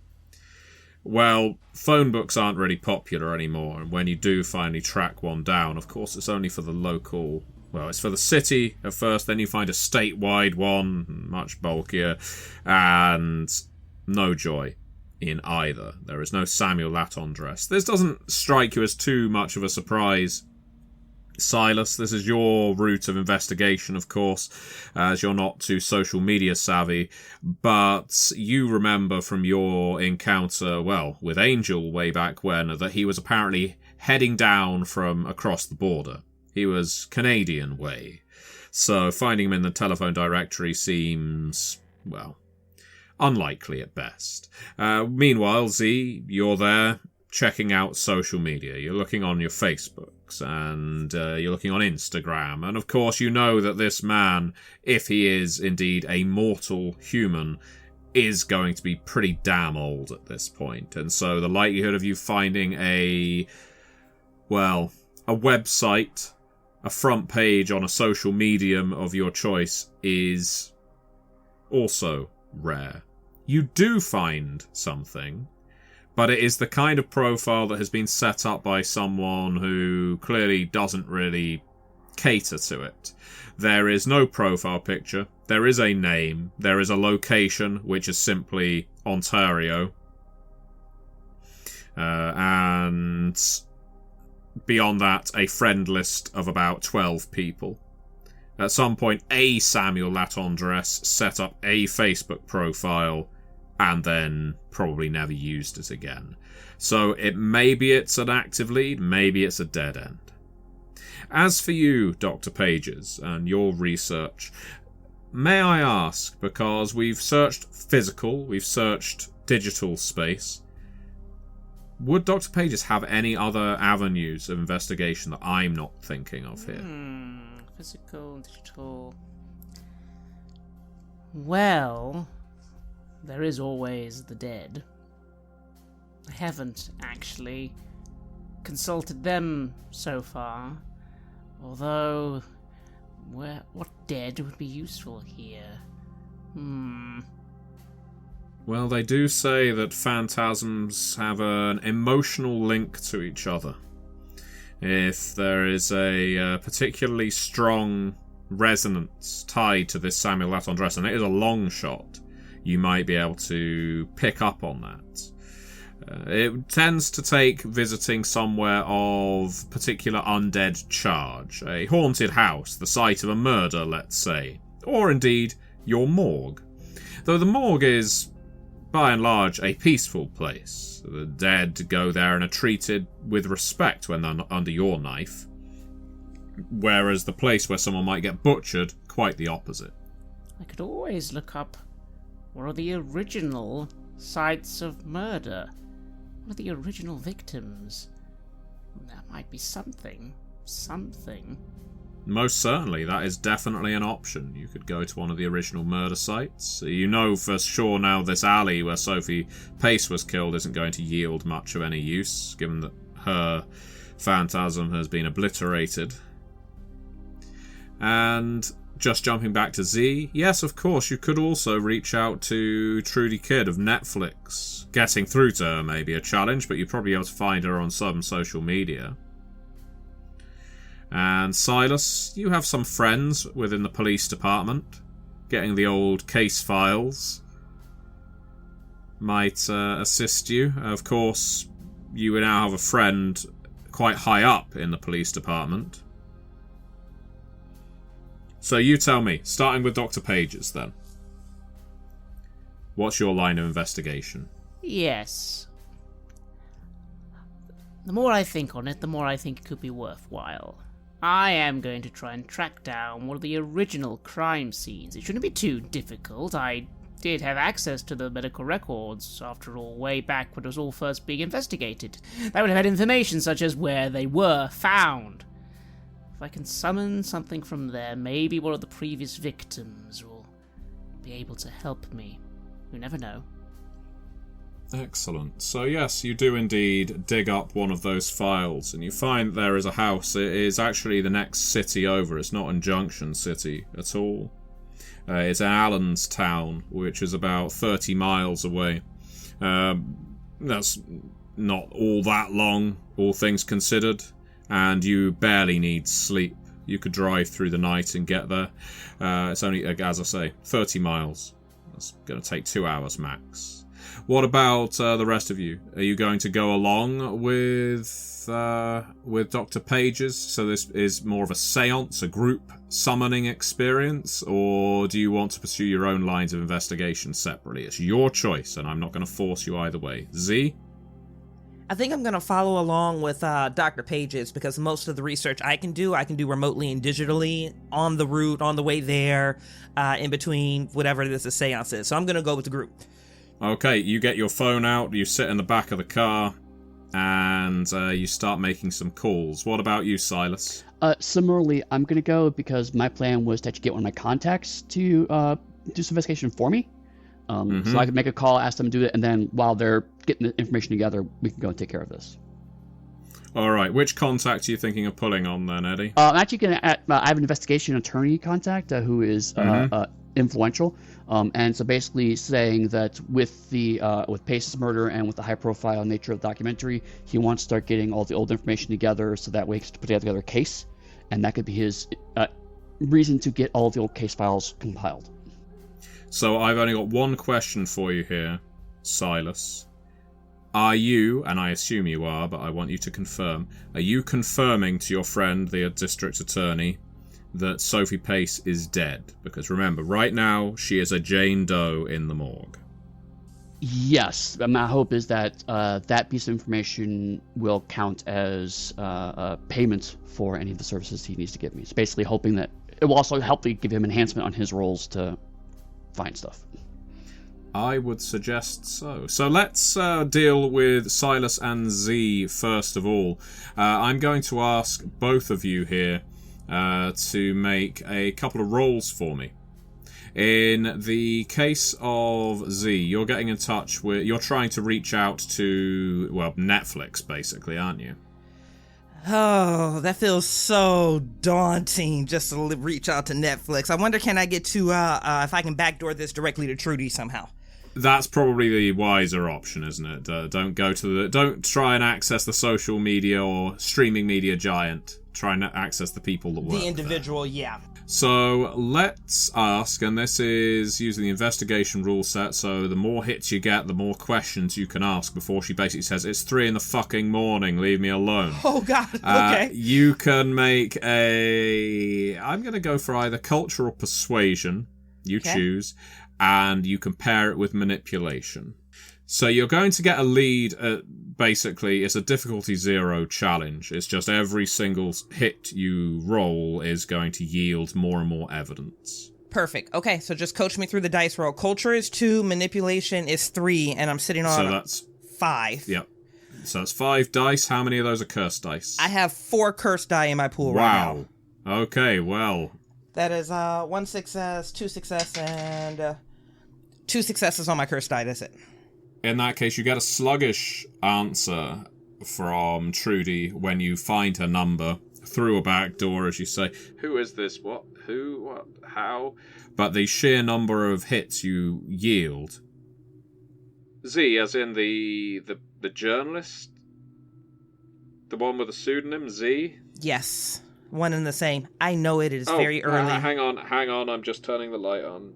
[SPEAKER 2] Well, phone books aren't really popular anymore, and when you do finally track one down, of course it's only for the local... Well, it's for the city at first, then you find a statewide one, much bulkier, and no joy in either. There is no Samuel Laton dress. This doesn't strike you as too much of a surprise, Silas. This is your route of investigation, of course, as you're not too social media savvy, but you remember from your encounter, well, with Angel way back when, that he was apparently heading down from across the border. He was Canadian way. So finding him in the telephone directory seems, well, unlikely at best. Meanwhile, Z, you're there checking out social media. You're looking on your Facebooks and you're looking on Instagram. And of course, you know that this man, if he is indeed a mortal human, is going to be pretty damn old at this point. And so the likelihood of you finding a website, a front page on a social medium of your choice is also rare. You do find something, but it is the kind of profile that has been set up by someone who clearly doesn't really cater to it. There is no profile picture, there is a name, there is a location, which is simply Ontario, and beyond that, a friend list of about 12 people. At some point, a Samuel Laton dress set up a Facebook profile and then probably never used it again. So maybe it's an active lead, maybe it's a dead end. As for you, Dr. Pages, and your research, may I ask, because we've searched physical, we've searched digital space, would Dr. Pages have any other avenues of investigation that I'm not thinking of here?
[SPEAKER 3] Physical, digital... Well, there is always the dead. I haven't actually consulted them so far, although what dead would be useful here?
[SPEAKER 2] Well, they do say that phantasms have an emotional link to each other. If there is a particularly strong resonance tied to this Samuel Laton dress, and it is a long shot, you might be able to pick up on that. It tends to take visiting somewhere of particular undead charge, a haunted house, the site of a murder, let's say, or indeed your morgue. Though the morgue is, by and large, a peaceful place. The dead go there and are treated with respect when they're under your knife, whereas the place where someone might get butchered, quite the opposite.
[SPEAKER 3] I could always look up what are the original sites of murder. What are the original victims? That might be something.
[SPEAKER 2] Most certainly, that is definitely an option. You could go to one of the original murder sites. You know for sure now this alley where Sophie Pace was killed isn't going to yield much of any use, given that her phantasm has been obliterated. And just jumping back to Z, yes, of course, you could also reach out to Trudy Kidd of Netflix. Getting through to her may be a challenge, but you'd probably be able to find her on some social media. And Silas, you have some friends within the police department. Getting the old case files might assist you. Of course, you now have a friend quite high up in the police department. So you tell me, starting with Dr. Pages then. What's your line of investigation?
[SPEAKER 3] Yes. The more I think on it, the more I think it could be worthwhile. I am going to try and track down one of the original crime scenes. It shouldn't be too difficult. I did have access to the medical records, after all, way back when it was all first being investigated. That would have had information such as where they were found. If I can summon something from there, maybe one of the previous victims will be able to help me. You never know.
[SPEAKER 2] Excellent. So yes, you do indeed dig up one of those files, and you find there is a house. It is actually the next city over. It's not in Junction City at all. It's in Allenstown, which is about 30 miles away. That's not all that long, all things considered, and you barely need sleep. You could drive through the night and get there. It's only, as I say, 30 miles. That's going to take 2 hours max. What about the rest of you? Are you going to go along with Dr. Page's? So this is more of a seance, a group summoning experience, or do you want to pursue your own lines of investigation separately? It's your choice, and I'm not going to force you either way. Z?
[SPEAKER 4] I think I'm going to follow along with Dr. Page's, because most of the research I can do remotely and digitally on the route, on the way there, in between whatever this seance is. So I'm going to go with the group.
[SPEAKER 2] Okay, you get your phone out, you sit in the back of the car, and you start making some calls. What about you, Silas?
[SPEAKER 6] Similarly, I'm going to go because my plan was to actually get one of my contacts to do some investigation for me. So I could make a call, ask them to do it, and then while they're getting the information together, we can go and take care of this.
[SPEAKER 2] All right, which contact are you thinking of pulling on then, Eddy?
[SPEAKER 6] I'm actually going to. I have an investigation attorney contact who is influential, and so basically saying that with the with Pace's murder and with the high-profile nature of the documentary, he wants to start getting all the old information together, so that way he can put together a case, and that could be his reason to get all of the old case files compiled.
[SPEAKER 2] So I've only got one question for you here, Silas. Are you, and I assume you are, but I want you to confirm, are you confirming to your friend, the district attorney, that Sophie Pace is dead? Because remember, right now, she is a Jane Doe in the morgue.
[SPEAKER 6] Yes, my hope is that that piece of information will count as payment for any of the services he needs to give me. It's basically hoping that it will also help to give him enhancement on his roles to find stuff.
[SPEAKER 2] I would suggest so. So let's deal with Silas and Z first of all. I'm going to ask both of you here to make a couple of rolls for me. In the case of Z, you're getting in touch with... You're trying to reach out to, well, Netflix, basically, aren't you?
[SPEAKER 4] Oh, that feels so daunting, just to reach out to Netflix. I wonder, can I get to, if I can backdoor this directly to Trudy somehow?
[SPEAKER 2] That's probably the wiser option, isn't it? Don't try and access the social media or streaming media giant. Try and access the people that work
[SPEAKER 4] the individual
[SPEAKER 2] there.
[SPEAKER 4] Yeah.
[SPEAKER 2] So let's ask, and this is using the investigation rule set, so the more hits you get, the more questions you can ask before she basically says, it's 3 a.m, leave me alone.
[SPEAKER 4] Oh, God, okay.
[SPEAKER 2] You can make I'm going to go for either culture or persuasion, you choose, and you compare it with manipulation. So you're going to get a lead basically, it's a difficulty 0 challenge. It's just every single hit you roll is going to yield more and more evidence.
[SPEAKER 4] Perfect. Okay, so just coach me through the dice roll. Culture is 2, manipulation is 3, and I'm sitting on
[SPEAKER 2] so that's 5. Yep. So that's 5 dice. How many of those are cursed dice?
[SPEAKER 4] I have 4 cursed die in my pool right now.
[SPEAKER 2] Wow. Okay, well.
[SPEAKER 4] That is 1 success, 2 success, and 2 successes on my cursed die. That's it.
[SPEAKER 2] In that case, you get a sluggish answer from Trudy when you find her number through a back door, as you say, who is this? What? Who? What? How? But the sheer number of hits you yield. Z, as in the journalist? The one with the pseudonym, Z?
[SPEAKER 4] Yes. One and the same. I know it is very early.
[SPEAKER 2] Hang on, I'm just turning the light on.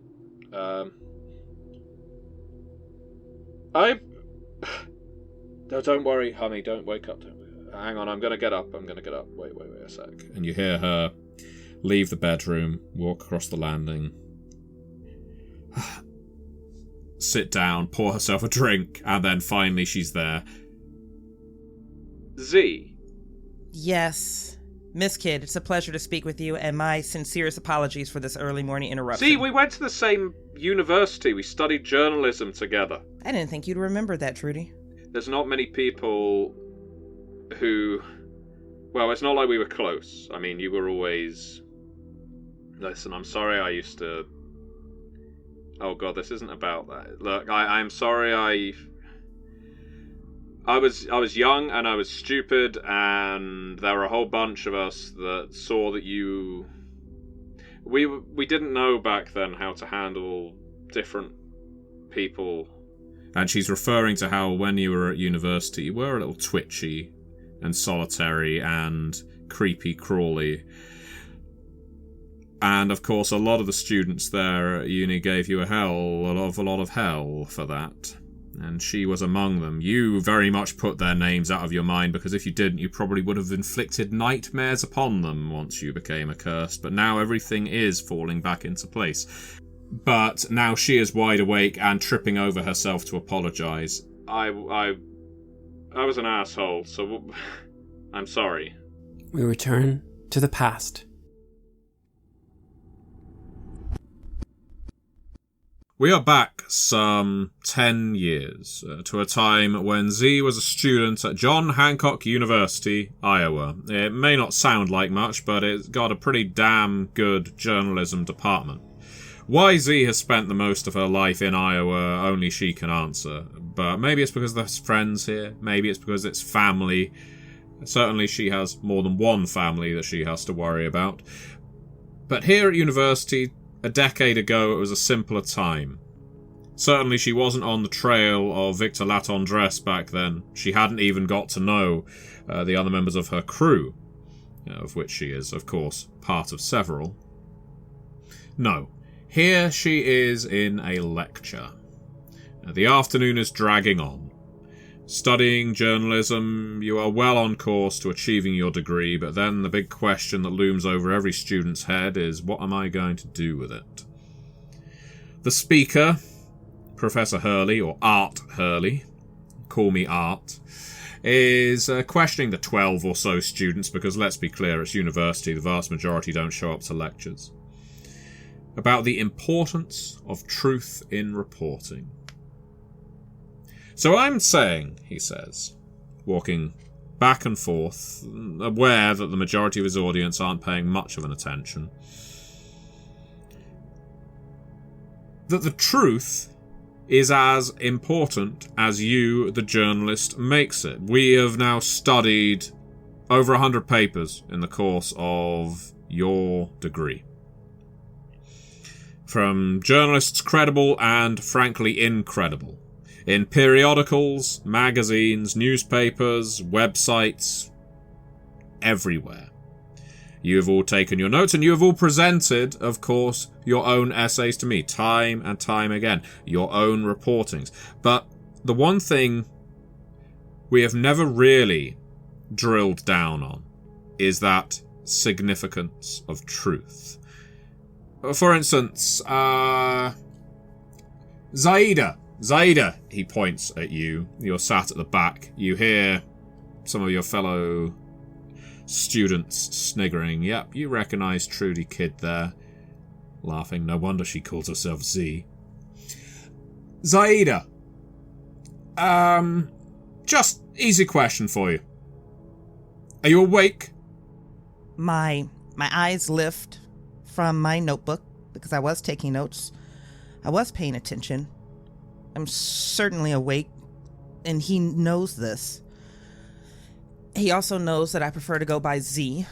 [SPEAKER 2] No, don't worry, honey, don't wake up. Hang on, I'm gonna get up. Wait a sec. And you hear her leave the bedroom, walk across the landing, sit down, pour herself a drink, and then finally she's there. Z?
[SPEAKER 4] Yes? Miss Kidd, it's a pleasure to speak with you, and my sincerest apologies for this early morning interruption.
[SPEAKER 2] See, we went to the same university. We studied journalism together.
[SPEAKER 4] I didn't think you'd remember that, Trudy.
[SPEAKER 2] There's not many people who... Well, it's not like we were close. I mean, you were always... Listen, I'm sorry I used to... Oh god, this isn't about that. Look, I'm sorry I was young and I was stupid, and there were a whole bunch of us that saw that you... We didn't know back then how to handle different people. And she's referring to how when you were at university you were a little twitchy and solitary and creepy crawly. And of course a lot of the students there at uni gave you a lot of hell for that. And she was among them. You very much put their names out of your mind, because if you didn't, you probably would have inflicted nightmares upon them once you became accursed. But now everything is falling back into place. But now she is wide awake and tripping over herself to apologise. I was an asshole, so I'm sorry.
[SPEAKER 1] We return to the past.
[SPEAKER 2] We are back some 10 years to a time when Z was a student at John Hancock University, Iowa. It may not sound like much, but it's got a pretty damn good journalism department. Why Z has spent the most of her life in Iowa, only she can answer. But maybe it's because there's friends here, maybe it's because it's family. Certainly she has more than one family that she has to worry about. But here at university, a decade ago, it was a simpler time. Certainly she wasn't on the trail of Victor Laton dress back then. She hadn't even got to know the other members of her crew, of which she is, of course, part of several. No, here she is in a lecture. The afternoon is dragging on. Studying journalism, you are well on course to achieving your degree, but then the big question that looms over every student's head is, what am I going to do with it? The speaker, Professor Hurley, or Art Hurley, call me Art, is questioning the 12 or so students, because let's be clear, it's university, the vast majority don't show up to lectures, about the importance of truth in reporting. So I'm saying, he says, walking back and forth, aware that the majority of his audience aren't paying much of an attention, that the truth is as important as you, the journalist, makes it. We have now studied over 100 papers in the course of your degree. From journalists credible and frankly incredible. In periodicals, magazines, newspapers, websites, everywhere. You have all taken your notes, and you have all presented, of course, your own essays to me, time and time again, your own reportings. But the one thing we have never really drilled down on is that significance of truth. For instance, Zaida, he points at you. You're sat at the back. You hear some of your fellow students sniggering. Yep, you recognise Trudy Kidd there. Laughing. No wonder she calls herself Z. Zaida. Just easy question for you. Are you awake?
[SPEAKER 4] My eyes lift from my notebook, because I was taking notes. I was paying attention. I'm certainly awake, and he knows this. He also knows that I prefer to go by Z.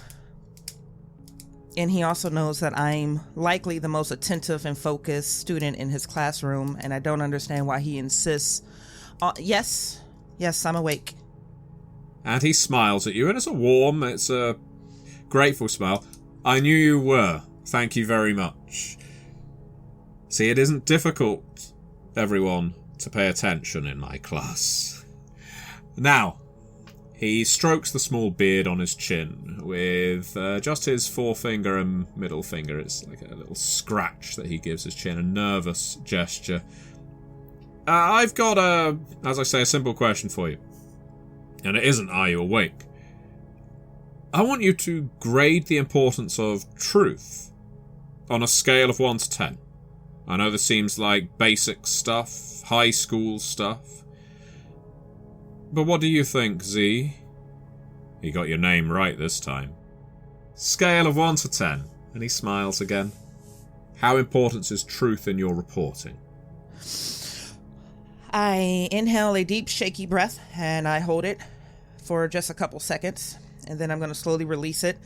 [SPEAKER 4] And he also knows that I'm likely the most attentive and focused student in his classroom, and I don't understand why he insists. Yes, I'm awake.
[SPEAKER 2] And he smiles at you, and it's a grateful smile. I knew you were. Thank you very much. See, it isn't difficult, everyone, to pay attention in my class. Now, he strokes the small beard on his chin with just his forefinger and middle finger. It's like a little scratch that he gives his chin, a nervous gesture. I've got as I say, a simple question for you. And it isn't, are you awake? I want you to grade the importance of truth on a scale of 1 to 10. I know this seems like basic stuff, high school stuff. But what do you think, Z? You got your name right this time. Scale of 1 to 10. And he smiles again. How important is truth in your reporting?
[SPEAKER 4] I inhale a deep, shaky breath, and I hold it for just a couple seconds, and then I'm going to slowly release it.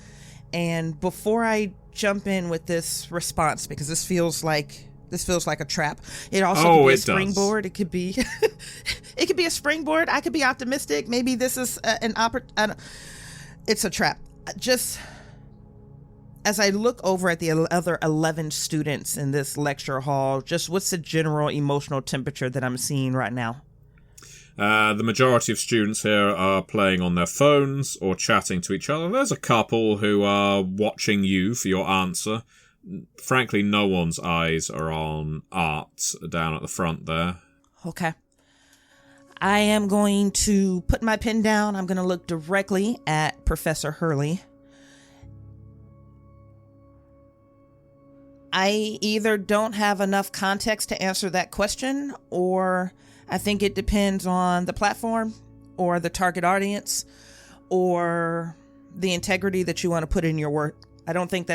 [SPEAKER 4] And before I jump in with this response, because this feels like a trap. It also could be a springboard. It could be it could be a springboard. I could be optimistic. Maybe this is it's a trap. Just as I look over at the other 11 students in this lecture hall, just what's the general emotional temperature that I'm seeing right now?
[SPEAKER 2] The majority of students here are playing on their phones or chatting to each other. There's a couple who are watching you for your answer. Frankly, no one's eyes are on Art down at the front there.
[SPEAKER 4] Okay. I am going to put my pen down. I'm going to look directly at Professor Hurley. I either don't have enough context to answer that question, or I think it depends on the platform or the target audience or the integrity that you want to put in your work. I don't think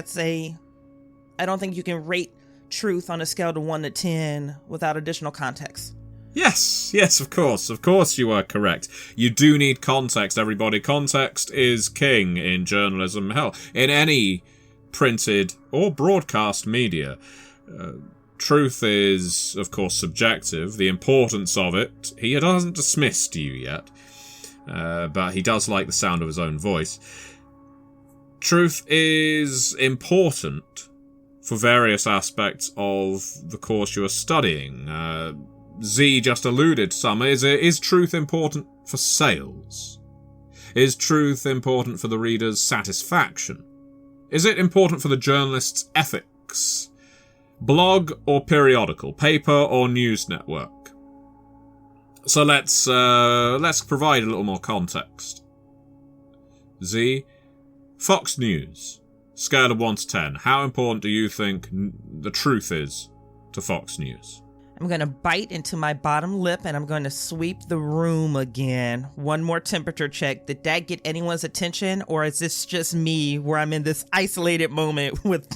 [SPEAKER 4] you can rate truth on a scale to 1 to 10 without additional context.
[SPEAKER 2] Yes, of course you are correct. You do need context, everybody. Context is king in journalism. Hell, in any printed or broadcast media. Truth is, of course, subjective. The importance of it, he hasn't dismissed you yet, but he does like the sound of his own voice. Truth is important for various aspects of the course you are studying. Z just alluded to some. Is truth important for sales? Is truth important for the reader's satisfaction? Is it important for the journalist's ethics? Blog or periodical? Paper or news network? So let's provide a little more context. Z, Fox News. Scale of 1 to 10. How important do you think the truth is to Fox News?
[SPEAKER 4] I'm going to bite into my bottom lip and I'm going to sweep the room again. One more temperature check. Did that get anyone's attention, or is this just me where I'm in this isolated moment with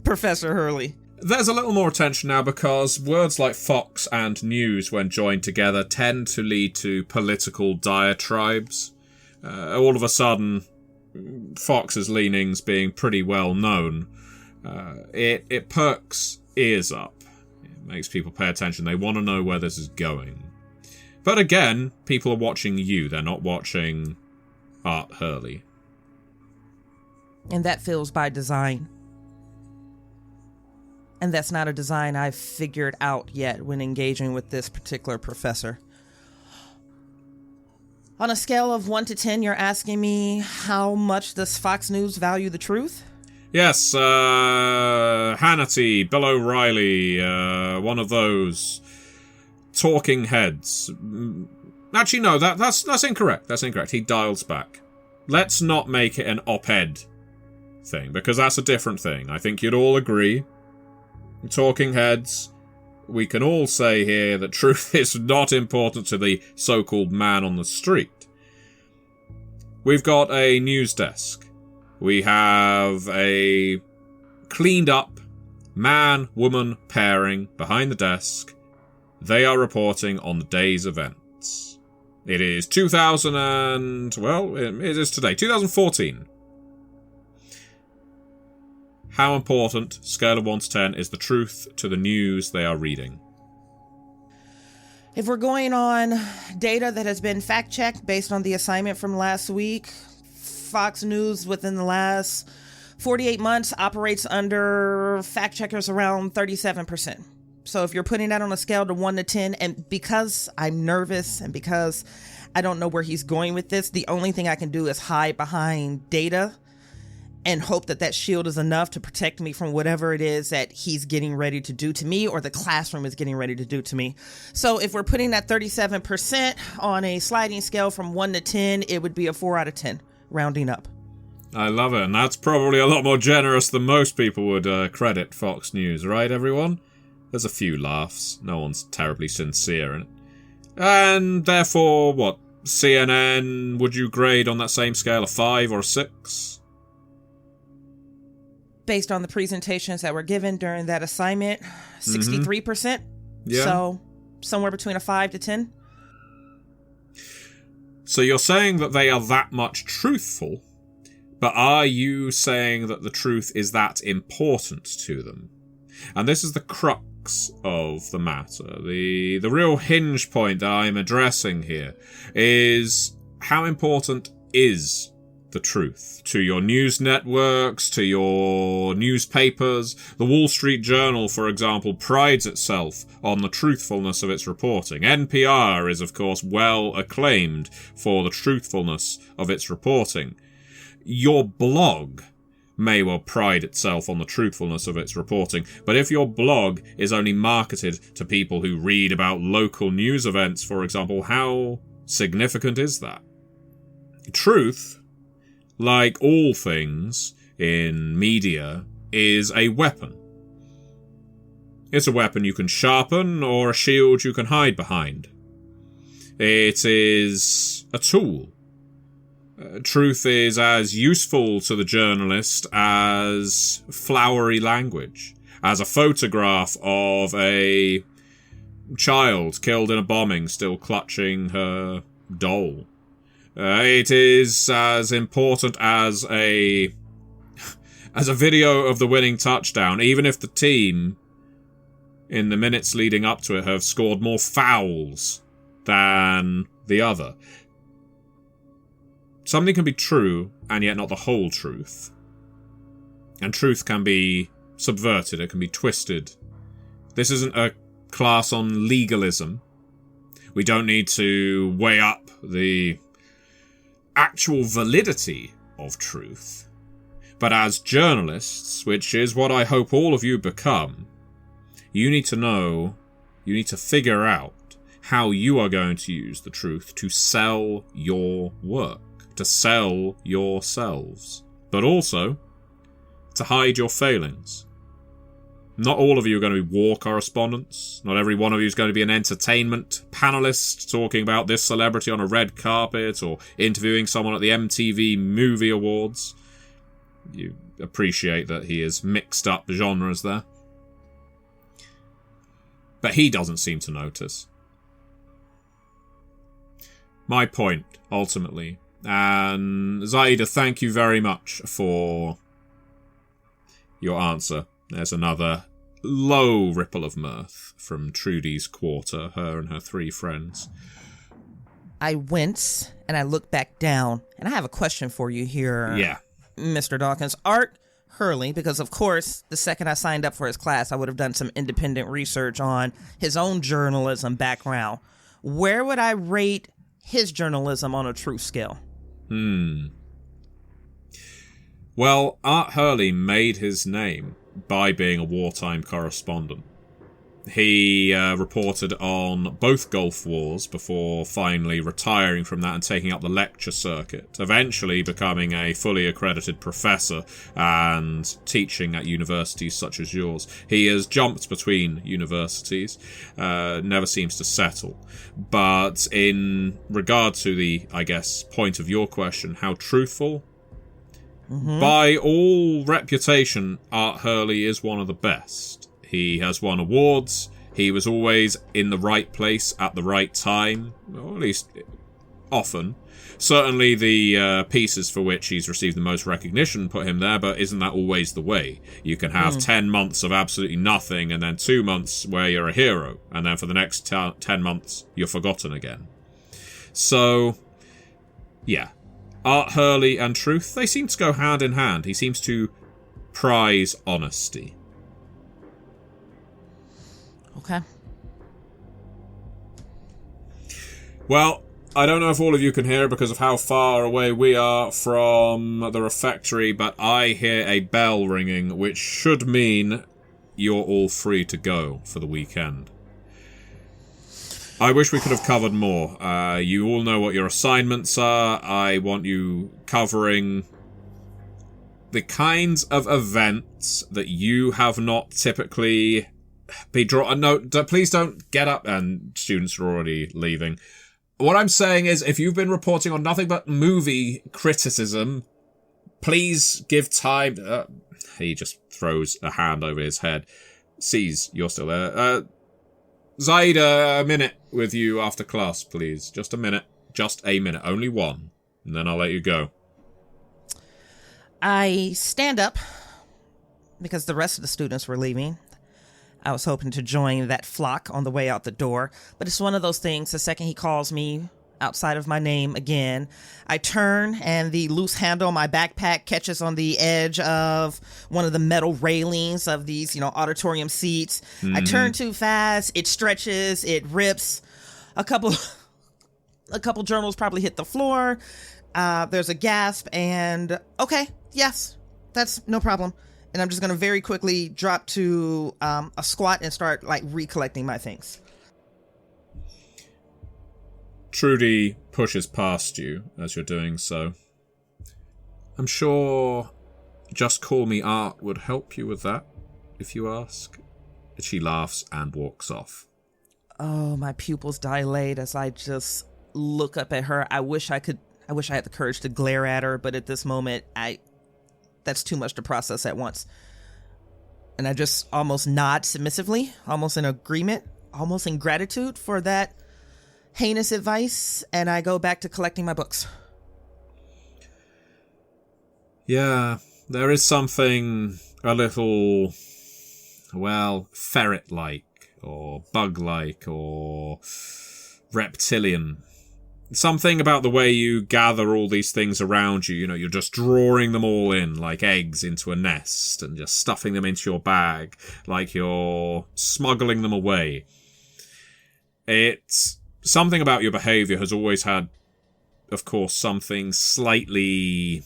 [SPEAKER 4] Professor Hurley?
[SPEAKER 2] There's a little more attention now because words like Fox and News, when joined together, tend to lead to political diatribes. All of a sudden, Fox's leanings being pretty well known, it perks ears up. Makes people pay attention. They want to know where this is going. But again, people are watching you. They're not watching Art Hurley.
[SPEAKER 4] And that feels by design. And that's not a design I've figured out yet when engaging with this particular professor. On a scale of 1 to 10, you're asking me how much does Fox News value the truth?
[SPEAKER 2] Yes, Hannity, Bill O'Reilly, one of those talking heads. Actually, no, that's incorrect. That's incorrect. He dials back. Let's not make it an op-ed thing, because that's a different thing. I think you'd all agree. Talking heads, we can all say here that truth is not important to the so-called man on the street. We've got a news desk. We have a cleaned up man-woman pairing behind the desk. They are reporting on the day's events. It is 2014. How important, scale of 1 to 10, is the truth to the news they are reading?
[SPEAKER 4] If we're going on data that has been fact-checked based on the assignment from last week, Fox News within the last 48 months operates under fact checkers around 37%. So if you're putting that on a scale to 1 to 10, and because I'm nervous and because I don't know where he's going with this, the only thing I can do is hide behind data and hope that that shield is enough to protect me from whatever it is that he's getting ready to do to me or the classroom is getting ready to do to me. So if we're putting that 37% on a sliding scale from 1 to 10, it would be a 4 out of 10. Rounding up.
[SPEAKER 2] I love it, and that's probably a lot more generous than most people would credit Fox News, right, everyone? There's a few laughs. No one's terribly sincere in it. And therefore, what? CNN, would you grade on that same scale a 5 or a 6?
[SPEAKER 4] Based on the presentations that were given during that assignment, 63%.
[SPEAKER 2] Yeah.
[SPEAKER 4] So, somewhere between a 5 to 10.
[SPEAKER 2] So you're saying that they are that much truthful, but are you saying that the truth is that important to them? And this is the crux of the matter. The real hinge point that I'm addressing here is how important is the truth to your news networks, to your newspapers. The Wall Street Journal, for example, prides itself on the truthfulness of its reporting. NPR is, of course, well acclaimed for the truthfulness of its reporting. Your blog may well pride itself on the truthfulness of its reporting, but if your blog is only marketed to people who read about local news events, for example, how significant is that? Truth, like all things in media, is a weapon. It's a weapon you can sharpen or a shield you can hide behind. It is a tool. Truth is as useful to the journalist as flowery language, as a photograph of a child killed in a bombing still clutching her doll. It is as important as a video of the winning touchdown, even if the team, in the minutes leading up to it, have scored more fouls than the other. Something can be true, and yet not the whole truth. And truth can be subverted, it can be twisted. This isn't a class on legalism. We don't need to weigh up the actual validity of truth. But as journalists, which is what I hope all of you become, you need to know, you need to figure out how you are going to use the truth to sell your work, to sell yourselves, but also to hide your failings. Not all of you are going to be war correspondents. Not every one of you is going to be an entertainment panelist talking about this celebrity on a red carpet or interviewing someone at the MTV Movie Awards. You appreciate that he has mixed up genres there. But he doesn't seem to notice. My point, ultimately, and Zaida, thank you very much for your answer. There's another low ripple of mirth from Trudy's quarter, her and her 3 friends.
[SPEAKER 4] I wince and I look back down, and I have a question for you here.
[SPEAKER 2] Yeah.
[SPEAKER 4] Mr. Dawkins. Art Hurley, because of course, the second I signed up for his class, I would have done some independent research on his own journalism background. Where would I rate his journalism on a truth scale?
[SPEAKER 2] Well, Art Hurley made his name by being a wartime correspondent. He reported on both Gulf Wars before finally retiring from that and taking up the lecture circuit, eventually becoming a fully accredited professor and teaching at universities such as yours. He has jumped between universities, never seems to settle. But in regard to the, I guess, point of your question, how truthful? By all reputation, Art Hurley is one of the best. He has won awards. He was always in the right place at the right time, or at least often. Certainly the pieces for which he's received the most recognition put him there, but isn't that always the way? You can have 10 months of absolutely nothing, and then 2 months where you're a hero, and then for the next 10 months, you're forgotten again. So, yeah. Art Hurley and truth, they seem to go hand in hand. He seems to prize honesty.
[SPEAKER 4] Okay.
[SPEAKER 2] Well, I don't know if all of you can hear because of how far away we are from the refectory, but I hear a bell ringing, which should mean you're all free to go for the weekend. I wish we could have covered more. You all know what your assignments are. I want you covering the kinds of events that you have not typically been drawn. No, please don't get up. And students are already leaving. What I'm saying is, if you've been reporting on nothing but movie criticism, please give time. He just throws a hand over his head. Sees you're still there. Zaid, a minute with you after class, please. Just a minute. Just a minute. Only one. And then I'll let you go.
[SPEAKER 4] I stand up because the rest of the students were leaving. I was hoping to join that flock on the way out the door, but it's one of those things. The second he calls me outside of my name again, I turn and the loose handle of my backpack catches on the edge of one of the metal railings of these, auditorium seats. I turn too fast. It stretches. It rips. A couple journals probably hit the floor. There's a gasp and okay, yes, that's no problem. And I'm just going to very quickly drop to a squat and start, recollecting my things.
[SPEAKER 2] Trudy pushes past you as you're doing so. I'm sure Just Call Me Art would help you with that, if you ask. She laughs and walks off.
[SPEAKER 4] Oh, my pupils dilate as I just look up at her. I wish I had the courage to glare at her, but at this moment, that's too much to process at once. And I just almost nod submissively, almost in agreement, almost in gratitude for that heinous advice, and I go back to collecting my books.
[SPEAKER 2] Yeah, there is something a little, ferret-like, or bug-like, or reptilian. Something about the way you gather all these things around you. You're just drawing them all in like eggs into a nest and just stuffing them into your bag like you're smuggling them away. It's something about your behavior has always had, of course, something slightly,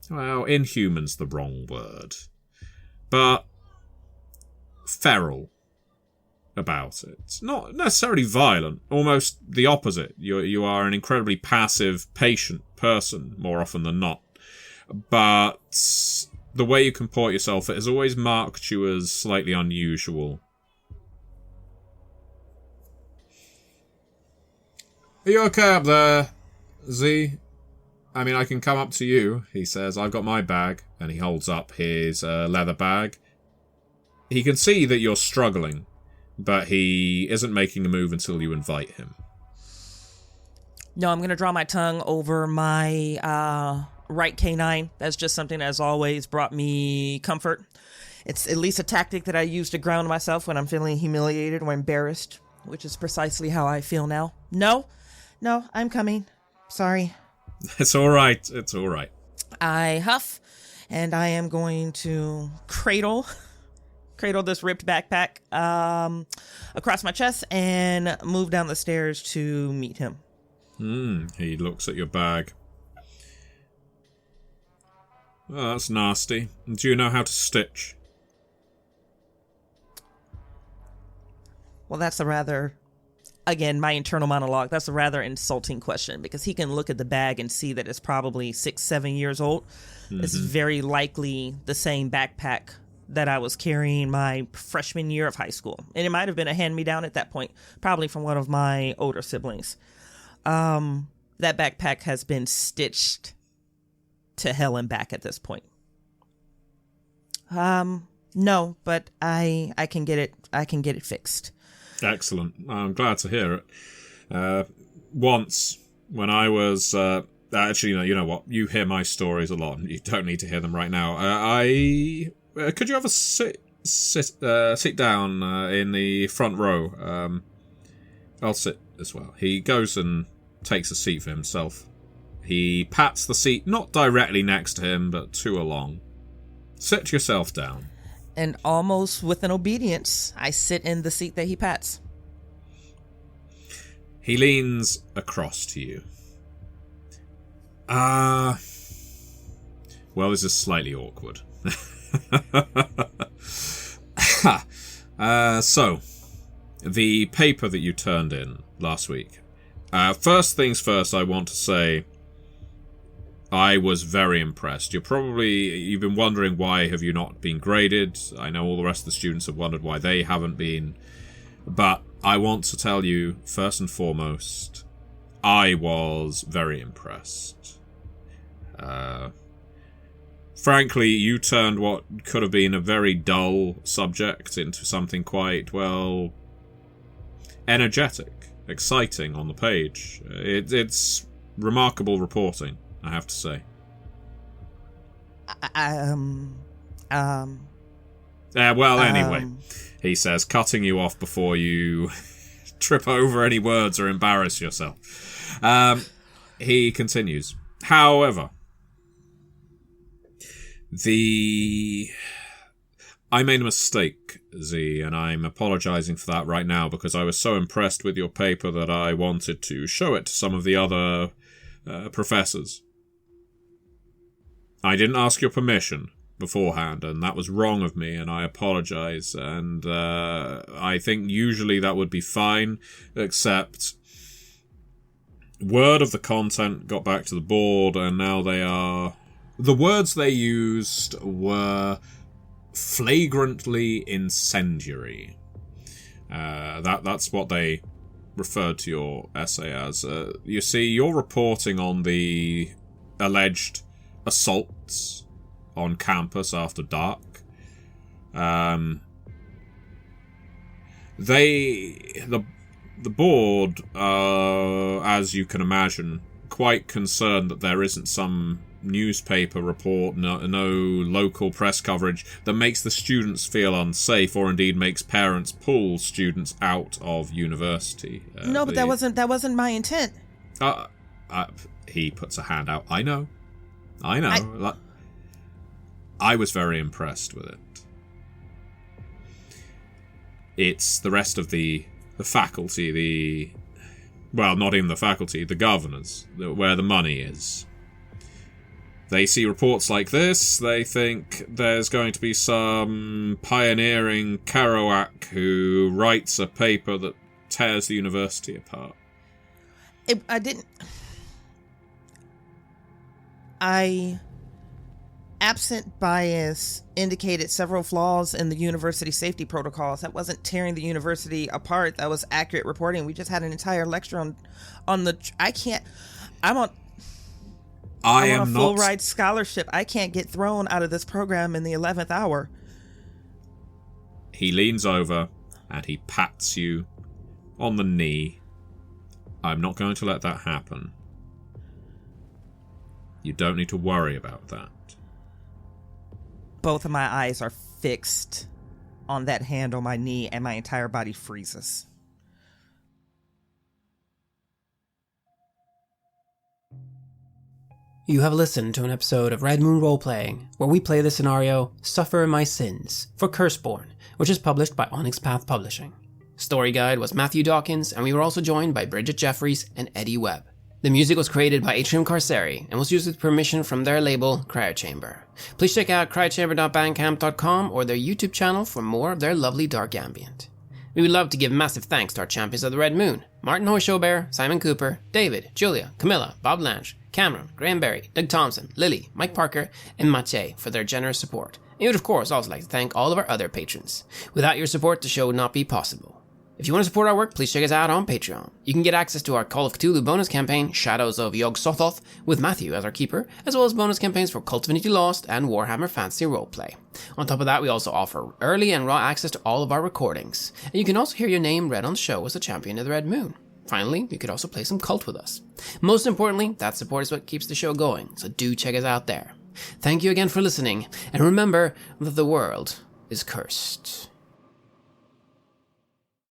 [SPEAKER 2] inhuman's the wrong word, but feral about it. Not necessarily violent, almost the opposite. You are an incredibly passive, patient person, more often than not. But the way you comport yourself, it has always marked you as slightly unusual. Are you okay up there, Z? I mean, I can come up to you, he says. I've got my bag. And he holds up his leather bag. He can see that you're struggling, but he isn't making a move until you invite him.
[SPEAKER 4] No, I'm going to draw my tongue over my right canine. That's just something that has always brought me comfort. It's at least a tactic that I use to ground myself when I'm feeling humiliated or embarrassed, which is precisely how I feel now. No, I'm coming. Sorry.
[SPEAKER 2] It's all right. It's all right.
[SPEAKER 4] I huff, and I am going to cradle this ripped backpack across my chest and move down the stairs to meet him.
[SPEAKER 2] He looks at your bag. Oh, that's nasty. Do you know how to stitch?
[SPEAKER 4] Well, that's a rather, again, my internal monologue, that's a rather insulting question, because he can look at the bag and see that it's probably 6-7 years old. This is very likely the same backpack that I was carrying my freshman year of high school. And it might have been a hand-me-down at that point, probably from one of my older siblings. That backpack has been stitched to hell and back at this point. No, but I can get it fixed.
[SPEAKER 2] Excellent. I'm glad to hear it. Once, when I was... actually, you know what? You hear my stories a lot, and you don't need to hear them right now. Could you ever sit down in the front row? I'll sit as well. He goes and takes a seat for himself. He pats the seat, not directly next to him, but 2 along. Sit yourself down.
[SPEAKER 4] And almost with an obedience, I sit in the seat that he pats.
[SPEAKER 2] He leans across to you. Well, this is slightly awkward. So, the paper that you turned in last week. First things first, I want to say, I was very impressed. You've been wondering why have you not been graded. I know all the rest of the students have wondered why they haven't been. But I want to tell you, first and foremost, I was very impressed. Frankly, you turned what could have been a very dull subject into something quite, well, energetic, exciting on the page. It's remarkable reporting, I have to say. Anyway, he says, cutting you off before you trip over any words or embarrass yourself. He continues. However, I made a mistake, Z, and I'm apologizing for that right now because I was so impressed with your paper that I wanted to show it to some of the other professors. I didn't ask your permission beforehand, and that was wrong of me, and I apologize. And I think usually that would be fine, except word of the content got back to the board, and now they are... The words they used were flagrantly incendiary. That's what they referred to your essay as. You see, you're reporting on the alleged assaults on campus after dark. The board, as you can imagine, quite concerned that there isn't some newspaper report, no local press coverage that makes the students feel unsafe, or indeed makes parents pull students out of university.
[SPEAKER 4] But that wasn't my intent.
[SPEAKER 2] He puts a hand out. I know. I was very impressed with it. It's the rest of the faculty, not even the faculty, the governors, where the money is. They see reports like this, they think there's going to be some pioneering Kerouac who writes a paper that tears the university apart.
[SPEAKER 4] Absent bias indicated several flaws in the university safety protocols. That wasn't tearing the university apart. That was accurate reporting. We just had an entire lecture on the... I'm on a full ride scholarship. I can't get thrown out of this program in the 11th hour.
[SPEAKER 2] He leans over and he pats you on the knee. I'm not going to let that happen. You don't need to worry about that.
[SPEAKER 4] Both of my eyes are fixed on that hand on my knee, and my entire body freezes.
[SPEAKER 1] You have listened to an episode of Red Moon Roleplaying, where we play the scenario Suffer My Sins for Curseborne, which is published by Onyx Path Publishing. Story guide was Matthew Dawkins, and we were also joined by Bridgett Jeffries and Eddy Webb. The music was created by Atrium Carceri and was used with permission from their label, Cryochamber. Please check out cryochamber.bandcamp.com or their YouTube channel for more of their lovely dark ambient. We would love to give massive thanks to our champions of the Red Moon, Martin Heuschober, Simon Cooper, David, Julia, Camilla, Bob Lange, Cameron, Graham Barey, Doug Thomson, Lily, Mike Parker, and Maciej for their generous support. And we would of course also like to thank all of our other patrons. Without your support, the show would not be possible. If you want to support our work, please check us out on Patreon. You can get access to our Call of Cthulhu bonus campaign, Shadows of Yog-Sothoth, with Matthew as our keeper, as well as bonus campaigns for Cult of Divinity Lost and Warhammer Fantasy Roleplay. On top of that, we also offer early and raw access to all of our recordings, and you can also hear your name read on the show as a champion of the Red Moon. Finally, you could also play some Cult with us. Most importantly, that support is what keeps the show going, so do check us out there. Thank you again for listening, and remember that the world is cursed.